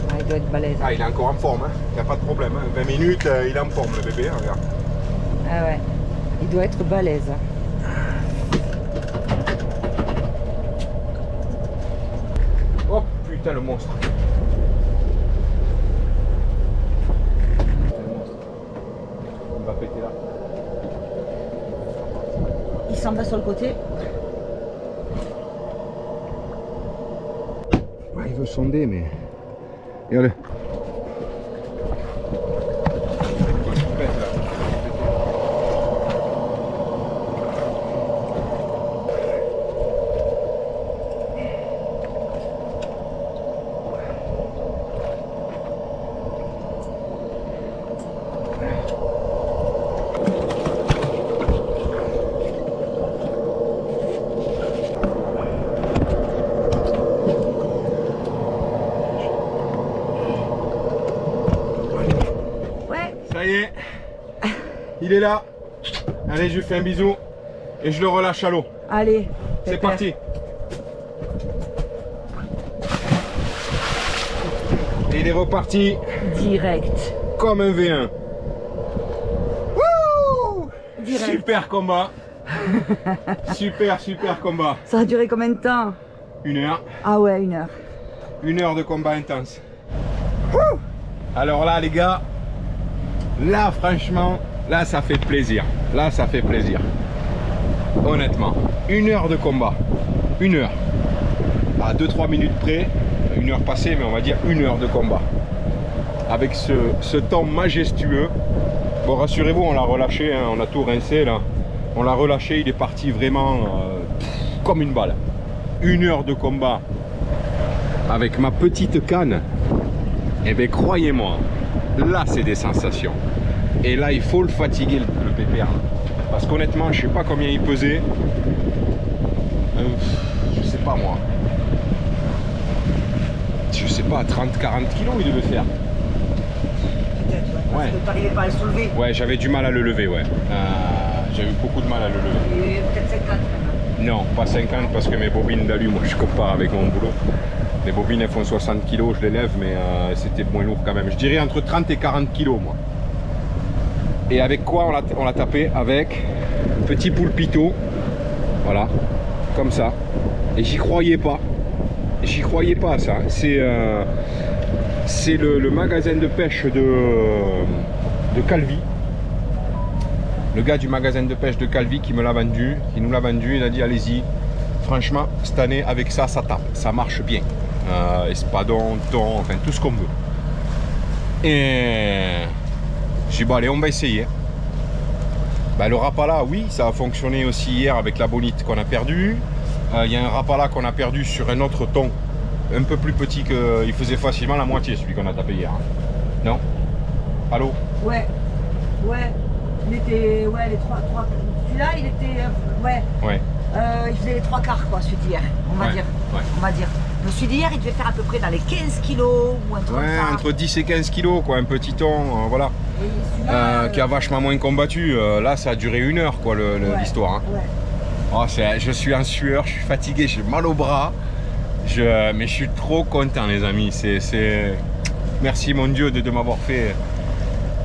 Ah, il doit être balèze. Ah, il est encore en forme. Hein. Il n'y a pas de problème. Hein. 20 minutes, il est en forme le bébé. Hein, regarde. Ah ouais. Il doit être balèze. Oh putain le monstre. Il va péter là. Il s'en va sur le côté. Il veut sonder mais Regardez. Ça y est, il est là. Allez, je lui fais un bisou et je le relâche à l'eau. Allez, c'est parti. Et il est reparti. Direct. Comme un V1. Wouh! Direct. Super combat. Super combat. Ça a duré combien de temps? 1 heure. Ah ouais, 1 heure. 1 heure de combat intense. Wouh! Alors là, les gars, là, franchement, là, ça fait plaisir. Là, ça fait plaisir. Honnêtement, 1 heure de combat. 1 heure. À 2-3 minutes près, 1 heure passée, mais on va dire 1 heure de combat. Avec ce temps majestueux. Bon, rassurez-vous, on l'a relâché, hein, on a tout rincé là. On l'a relâché, il est parti vraiment comme une balle. 1 heure de combat avec ma petite canne. Et bien, croyez-moi, là, c'est des sensations. Et là, il faut le fatiguer, le pépère. Parce qu'honnêtement, je sais pas combien il pesait. Je sais pas moi. Je sais pas, 30-40 kilos il devait faire. Peut-être, Ouais. parce que t'arrivais pas à le soulever. Ouais, j'avais du mal à le lever, ouais. J'avais beaucoup de mal à le lever. Et peut-être 50 maintenant. Non, pas 50 parce que mes bobines d'alu, moi je compare avec mon boulot. Les bobines elles font 60 kg, je les lève, mais c'était moins lourd quand même. Je dirais entre 30 et 40 kg moi. Et avec quoi on l'a tapé? Avec petit poulpito. Voilà, comme ça. Et j'y croyais pas. J'y croyais pas ça. C'est le magasin de pêche de Calvi. Le gars du magasin de pêche de Calvi qui me l'a vendu, qui nous l'a vendu, il a dit allez-y. Franchement, cette année avec ça, ça tape, ça marche bien. Espadon, thon, enfin tout ce qu'on veut. Et j'ai dit bon allez, on va essayer. Ben, le rapala, oui, ça a fonctionné aussi hier avec la bonite qu'on a perdue. Il y a un rapala qu'on a perdu sur un autre thon, un peu plus petit que, il faisait facilement la moitié celui qu'on a tapé hier. Non? Allô? Ouais, ouais. Il était, ouais, les 3. Celui-là, il était, ouais. Ouais. Il faisait les 3 quarts, quoi, celui d'hier, on va dire. Ouais. On va dire. Le celui d'hier, il devait faire à peu près dans les 15 kilos ou un truc comme ça. Entre 10 et 15 kilos, quoi, un petit thon, voilà. Et celui-là, Qui a vachement moins combattu. Là, ça a duré 1 heure, quoi, l'histoire. Hein. Ouais. Oh, je suis en sueur, je suis fatigué, j'ai mal au bras. Mais je suis trop content, les amis. Merci, mon Dieu, de m'avoir fait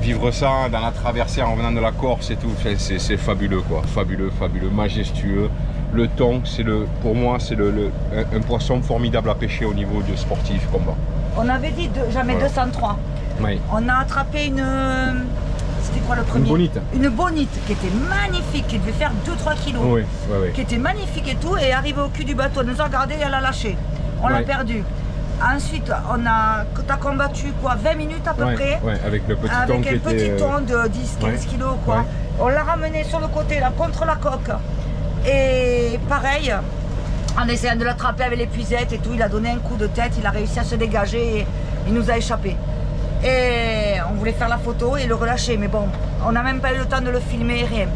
vivre ça dans la traversée en revenant de la Corse et tout. C'est fabuleux, quoi. Fabuleux, majestueux. Le thon, pour moi, c'est un poisson formidable à pêcher au niveau de sportif combat. On avait dit jamais Voilà. 203. Oui. On a attrapé une... C'était quoi le premier? Une bonite. Une bonite qui était magnifique, qui devait faire 2-3 kilos. Oui. Qui était magnifique et tout, et arrivée au cul du bateau, elle nous a regardé et elle a lâché. On l'a perdu. Ensuite, t'as combattu quoi, 20 minutes à peu près. Ouais, avec le petit thon avec qui un petit était... thon de 10-15 kilos quoi. Ouais. On l'a ramené sur le côté là, contre la coque. Et pareil, en essayant de l'attraper avec l'épuisette et tout, il a donné un coup de tête, il a réussi à se dégager et il nous a échappé. Et on voulait faire la photo et le relâcher, mais bon, on n'a même pas eu le temps de le filmer, rien.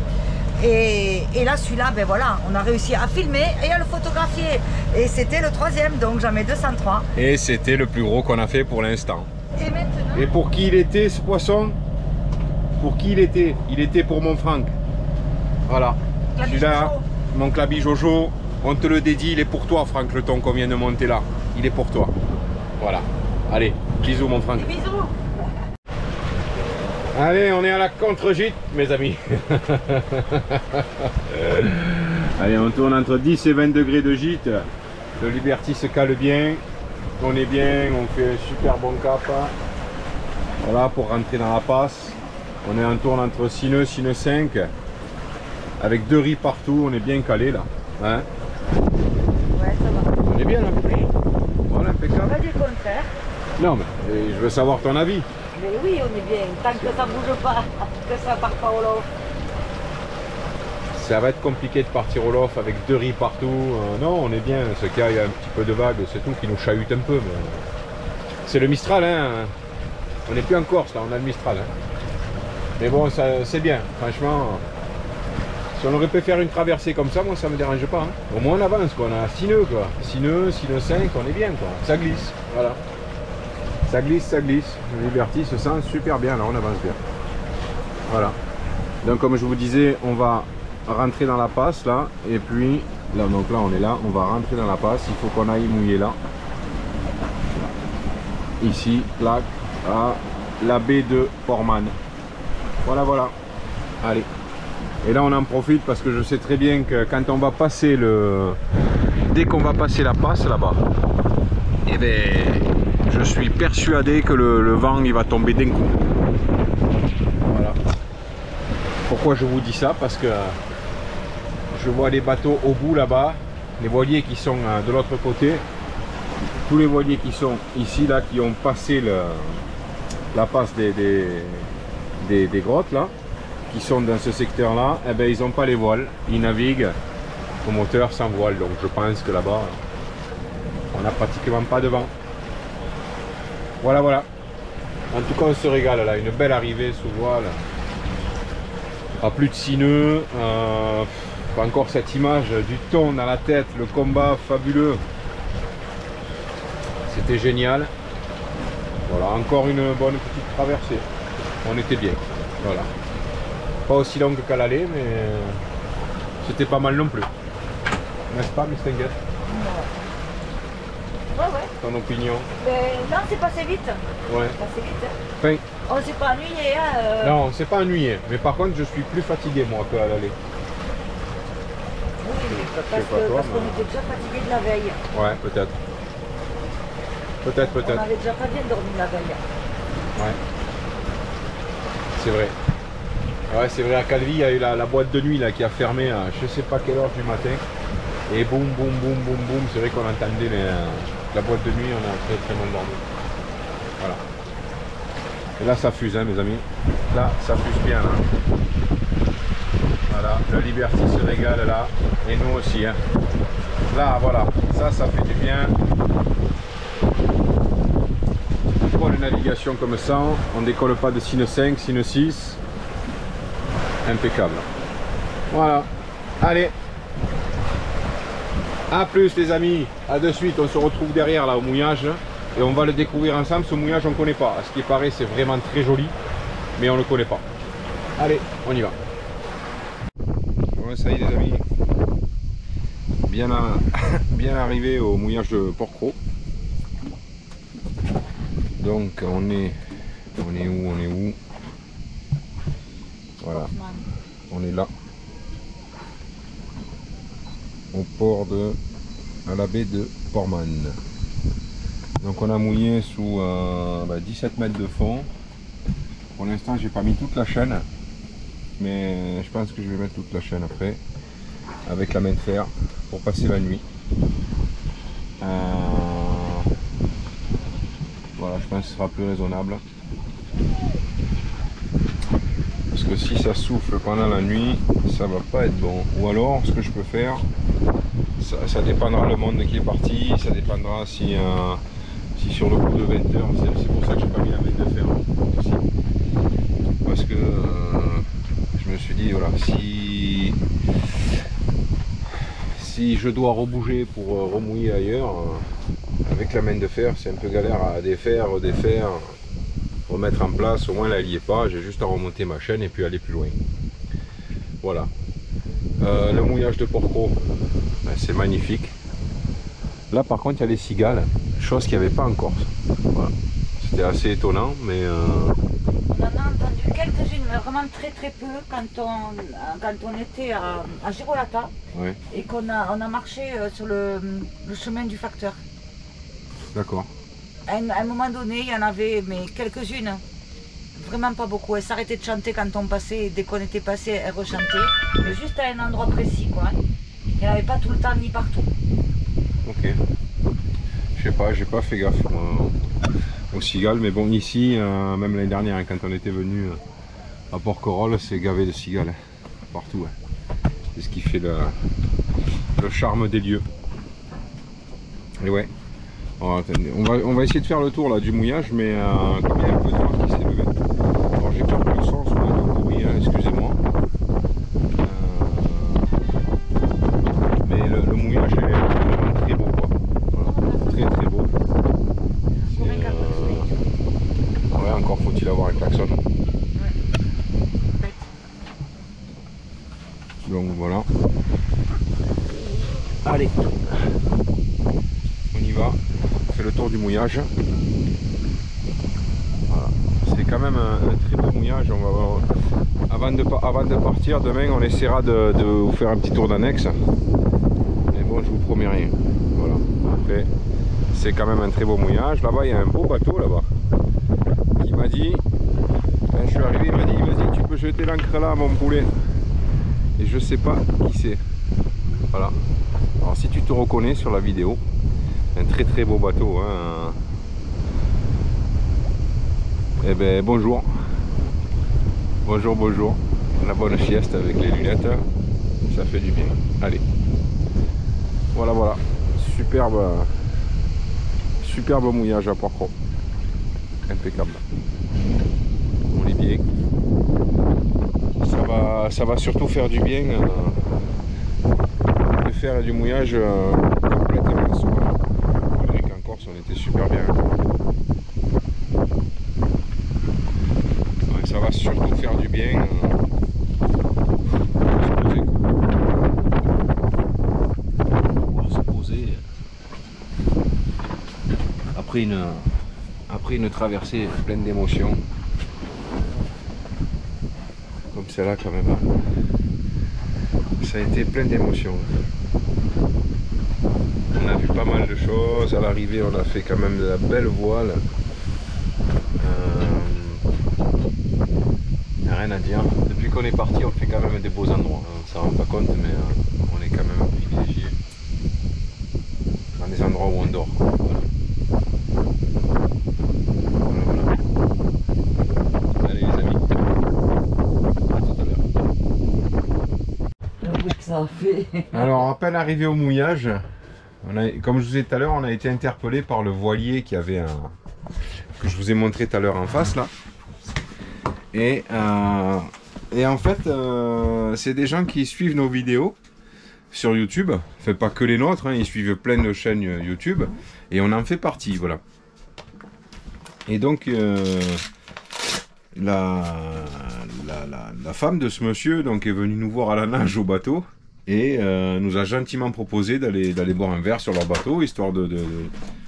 Et là, celui-là, ben voilà, on a réussi à filmer et à le photographier. Et c'était le 3e, donc jamais 203. Et c'était le plus gros qu'on a fait pour l'instant. Et maintenant... Et pour qui il était, ce poisson? Pour qui il était? Il était pour mon Franck. Voilà. Celui-là, mon Clabi Jojo, on te le dédie, il est pour toi, Franck, le thon qu'on vient de monter là. Il est pour toi. Voilà. Allez, bisous, mon Franck. Bisous. Allez, on est à la contre-gîte, mes amis. Allez, on tourne entre 10 et 20 degrés de gîte. Le Liberty se cale bien. On est bien, on fait un super bon cap. Voilà, pour rentrer dans la passe. On est en tourne entre sineux, sineux 5. Avec 2 riz partout, on est bien calé là. Hein? Ouais, ça va. On est bien là, Poupée. Voilà, impeccable. Pas du contraire. Non, mais je veux savoir ton avis. Mais oui, on est bien, tant que ça bouge pas, que ça part pas au lof. Ça va être compliqué de partir au lof avec 2 riz partout. Non, on est bien. Ce qu'il y a un petit peu de vague, c'est tout qui nous chahute un peu. Mais... c'est le Mistral, hein. On n'est plus en Corse, là, on a le Mistral. Hein. Mais bon, c'est bien, franchement. Si on aurait pu faire une traversée comme ça, moi ça me dérange pas. Hein. Au moins on avance, quoi. On a 6 nœuds, quoi. 6 nœuds, 6 nœuds 5, on est bien, quoi. Ça glisse, voilà. Ça glisse, ça glisse. Le Liberty se sent super bien, là, on avance bien. Voilà. Donc comme je vous disais, on va rentrer dans la passe, là. Et puis, là, donc là, on est là. On va rentrer dans la passe. Il faut qu'on aille mouiller là. Ici, là, à la baie de Portman. Voilà, voilà. Allez. Et là on en profite parce que je sais très bien que quand on va passer dès qu'on va passer la passe là-bas, et ben je suis persuadé que le vent il va tomber d'un coup. Voilà. Pourquoi je vous dis ça? Parce que je vois les bateaux au bout là-bas, les voiliers qui sont de l'autre côté, tous les voiliers qui sont ici là, qui ont passé la passe des grottes là, qui sont dans ce secteur là, eh ben, ils n'ont pas les voiles, ils naviguent au moteur sans voile, donc je pense que là-bas on n'a pratiquement pas de vent. Voilà, voilà. En tout cas on se régale là, une belle arrivée sous voile à plus de 6 nœuds, encore cette image du thon dans la tête, le combat fabuleux, c'était génial. Voilà, encore une bonne petite traversée, on était bien, voilà. Pas aussi longue qu'à l'aller, mais c'était pas mal non plus. N'est-ce pas, Miss Tenguet? Ouais, ouais. Ton opinion? Mais non, c'est passé vite. Ouais. Passé vite. Enfin, On s'est pas ennuyé, hein. non, on s'est pas ennuyé. Mais par contre, je suis plus fatigué, moi, qu'à l'aller. Oui, parce pas toi, qu'on mais... était déjà fatigué de la veille. Ouais, peut-être. Peut-être, On peut-être. avait déjà pas bien dormi la veille. Ouais. C'est vrai. Ouais, c'est vrai, à Calvi, il y a eu la boîte de nuit là, qui a fermé à je sais pas quelle heure du matin. Et boum, boum, boum, boum, boum. C'est vrai qu'on entendait la boîte de nuit, on a très très mal dormi. Voilà. Et là, ça fuse, hein, mes amis. Là, ça fuse bien. Là. Voilà, le Liberty se régale là. Et nous aussi. Hein. Là, voilà. Ça fait du bien. Bonne navigation comme ça. On décolle pas de Sine 5, Sine 6. Impeccable. Voilà. Allez. A plus les amis. À de suite. On se retrouve derrière là au mouillage. Et on va le découvrir ensemble. Ce mouillage on ne connaît pas. À ce qui paraît c'est vraiment très joli. Mais on ne le connaît pas. Allez, on y va. Ouais, ça y est les amis. Bien arrivé au mouillage de Port-Cros. Donc on est où? Voilà, on est là, au port à la baie de Portman. Donc on a mouillé sous 17 mètres de fond. Pour l'instant j'ai pas mis toute la chaîne, mais je pense que je vais mettre toute la chaîne après, avec la main de fer, pour passer la nuit. Voilà, je pense que ce sera plus raisonnable. Parce que si ça souffle pendant la nuit, ça va pas être bon. Ou alors, ce que je peux faire, ça dépendra le monde qui est parti, ça dépendra si sur le coup de 20 heures, c'est pour ça que j'ai pas mis la main de fer aussi. Parce que je me suis dit, voilà, si je dois rebouger pour remouiller ailleurs, avec la main de fer, c'est un peu galère à défaire, redéfaire, remettre en place. Au moins là il n'y est pas, j'ai juste à remonter ma chaîne et puis aller plus loin. Voilà. Le mouillage de Port-Cros, ben, c'est magnifique. Là par contre il y a les cigales, chose qu'il n'y avait pas en Corse. Voilà. C'était assez étonnant, mais On en a entendu quelques-unes, mais vraiment très très peu quand on était à Girolata, ouais. Et qu'on a marché sur le chemin du facteur. D'accord. À un moment donné, il y en avait mais quelques-unes, vraiment pas beaucoup. Elles s'arrêtaient de chanter quand on passait, et dès qu'on était passé, elles rechantaient, mais juste à un endroit précis, quoi. Il n'y en avait pas tout le temps ni partout. Ok. Je sais pas, j'ai pas fait gaffe. aux cigales. Mais bon, ici, même l'année dernière, hein, quand on était venu à Porquerolles, c'est gavé de cigales, hein, partout. Hein. C'est ce qui fait le charme des lieux. Et ouais, alors, attendez, on va essayer de faire le tour là du mouillage, mais comme il y a un peu de vent qui s'est levé. Alors j'ai peur que le son soit un peu pourri, hein, excusez-moi. Mais le mouillage est vraiment très beau, quoi. Voilà, très très beau. Ouais, encore faut-il avoir un klaxon. Donc voilà. Allez, on y va. On fait le tour du mouillage. Voilà. C'est quand même un très beau mouillage. On va voir. Avant de partir, demain on essaiera de vous faire un petit tour d'annexe. Mais bon, je vous promets rien. Voilà. Après, c'est quand même un très beau mouillage. Là-bas, il y a un beau bateau là-bas. Qui m'a dit, quand je suis arrivé, il m'a dit, vas-y, tu peux jeter l'ancre là, mon poulet. Et je sais pas qui c'est. Voilà. Alors si tu te reconnais sur la vidéo, un très très beau bateau. Hein. Eh ben bonjour. Bonjour, bonjour. La bonne sieste avec les lunettes. Ça fait du bien. Allez. Voilà, voilà. Superbe mouillage à Porquerolles. Impeccable. On est bien. Ça va surtout faire du bien de faire du mouillage complètement sobre. Malgré qu'en Corse on était super bien. Ouais, ça va surtout faire du bien pouvoir se poser après une traversée pleine d'émotions. Comme celle-là quand même. Ça a été plein d'émotions. On a vu pas mal de choses. À l'arrivée, on a fait quand même de la belle voile. Rien à dire. Depuis qu'on est parti, on fait quand même des beaux endroits. On ne s'en rend pas compte, mais on est quand même privilégié dans des endroits où on dort. Voilà. Allez les amis. Ça a fait. Alors, à peine arrivé au mouillage, comme je vous ai dit tout à l'heure, on a été interpellé par le voilier qui avait que je vous ai montré tout à l'heure en face là. Et en fait, c'est des gens qui suivent nos vidéos sur YouTube. Enfin, pas que les nôtres, hein, ils suivent plein de chaînes YouTube. Et on en fait partie, voilà. Et donc, la femme de ce monsieur donc, est venue nous voir à la nage au bateau. Et nous a gentiment proposé d'aller boire un verre sur leur bateau, histoire de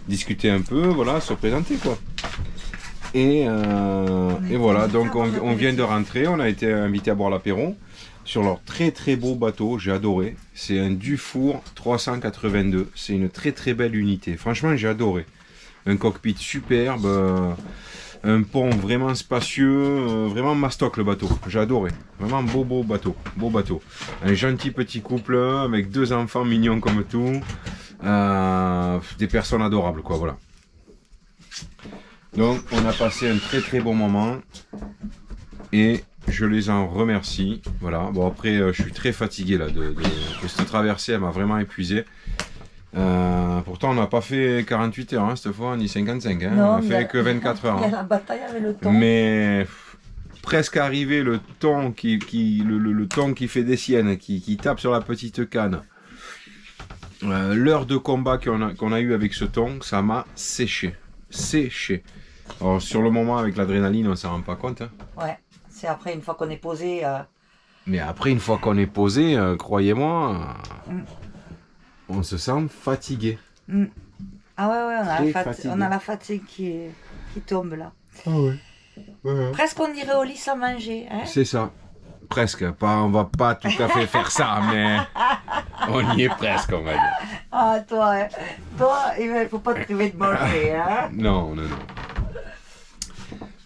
discuter un peu, voilà, se présenter quoi. Et voilà, donc on vient de rentrer, on a été invité à boire l'apéro sur leur très très beau bateau, j'ai adoré. C'est un Dufour 382, c'est une très très belle unité, franchement j'ai adoré. Un cockpit superbe, un pont vraiment spacieux, vraiment mastoc le bateau, j'ai adoré. Vraiment beau bateau, beau bateau. Un gentil petit couple avec deux enfants mignons comme tout, des personnes adorables quoi, voilà. Donc on a passé un très très bon moment et je les en remercie. Voilà, bon après je suis très fatigué là de cette traversée, elle m'a vraiment épuisé. Pourtant on n'a pas fait 48 heures hein, cette fois, ni 55, hein. Non, on a fait que 24 heures. Il y a la bataille avec le thon. Mais presque arrivé le thon le thon qui fait des siennes, qui tape sur la petite canne. L'heure de combat qu'on a eu avec ce thon, ça m'a séché. Alors sur le moment avec l'adrénaline on s'en rend pas compte hein. Ouais, c'est après une fois qu'on est posé mais après une fois qu'on est posé croyez-moi on se sent fatigué. Ah ouais, on a la fatigue qui tombe là. Ah ouais. Presque on irait au lit sans manger hein. C'est ça, presque, on va pas tout à fait faire ça mais on y est presque on va dire. Ah toi, il faut pas te priver de manger hein. Non.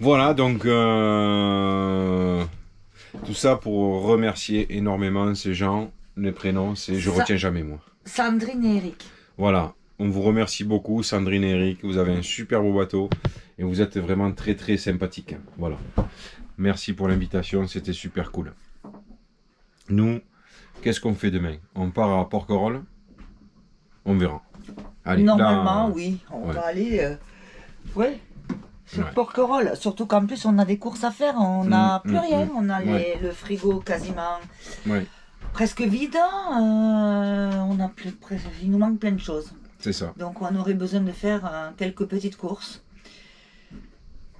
Voilà donc tout ça pour remercier énormément ces gens. Les prénoms c'est je retiens jamais moi. Sandrine et Eric. Voilà, On vous remercie beaucoup, Sandrine et Eric. Vous avez un super beau bateau et vous êtes vraiment très très sympathiques. Voilà. Merci pour l'invitation, c'était super cool. Nous, qu'est-ce qu'on fait demain? On part à Porquerolles? On verra. Allez, Normalement, là, oui. On ouais. va aller ouais, sur Ouais. Porquerolles. Surtout qu'en plus, on a des courses à faire. On n'a plus rien. On a Ouais. le frigo quasiment Ouais, presque vide. On a plus, il nous manque plein de choses. c'est ça. Donc, on aurait besoin de faire quelques petites courses.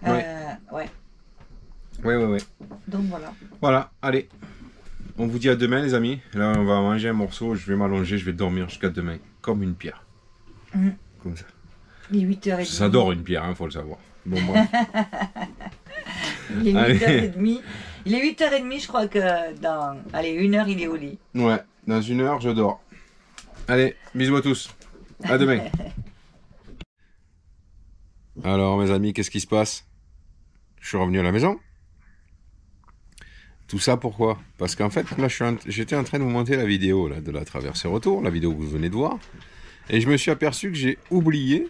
Ouais. Ouais. Ouais. Donc, voilà. Voilà, allez. On vous dit à demain, les amis. Là, on va manger un morceau. Je vais m'allonger, je vais dormir jusqu'à demain. Comme une pierre. Comme ça. Il est 8h30. Ça dort une pierre, hein, faut le savoir. Bon, bref. Il est Allez. 8h30. Il est 8h30, je crois que dans... Allez, 1h, il est au lit. Ouais, dans 1 heure, je dors. Allez, bisous à tous. À demain. Alors, mes amis, qu'est-ce qui se passe? Je suis revenu à la maison. Tout ça pourquoi? Parce qu'en fait, là, j'étais en train de vous monter la vidéo là, de la traversée retour, la vidéo que vous venez de voir. Et je me suis aperçu que j'ai oublié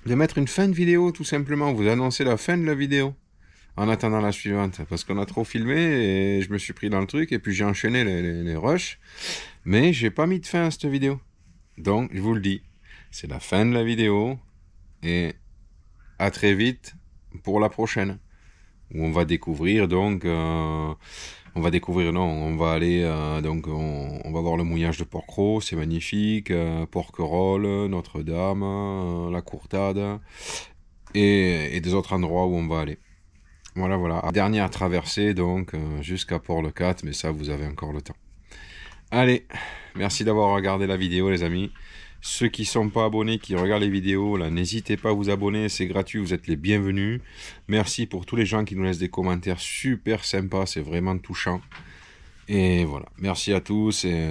de mettre une fin de vidéo, tout simplement. Vous annoncer la fin de la vidéo en attendant la suivante. Parce qu'on a trop filmé et je me suis pris dans le truc et puis j'ai enchaîné les rushs. Mais j'ai pas mis de fin à cette vidéo. Donc, je vous le dis, c'est la fin de la vidéo et à très vite pour la prochaine. Où on va découvrir donc... on va aller, donc on va voir le mouillage de Porquerolles, c'est magnifique, Porquerolles, Notre-Dame, la Courtade, et des autres endroits où on va aller. Voilà. Dernière traversée, donc, jusqu'à Port-le-Cat, mais ça, vous avez encore le temps. Allez, merci d'avoir regardé la vidéo, les amis. Ceux qui ne sont pas abonnés, qui regardent les vidéos, là, n'hésitez pas à vous abonner, c'est gratuit, vous êtes les bienvenus. Merci pour tous les gens qui nous laissent des commentaires super sympas, c'est vraiment touchant. Et voilà, merci à tous et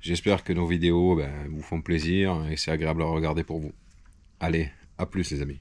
j'espère que nos vidéos vous font plaisir et c'est agréable à regarder pour vous. Allez, à plus les amis.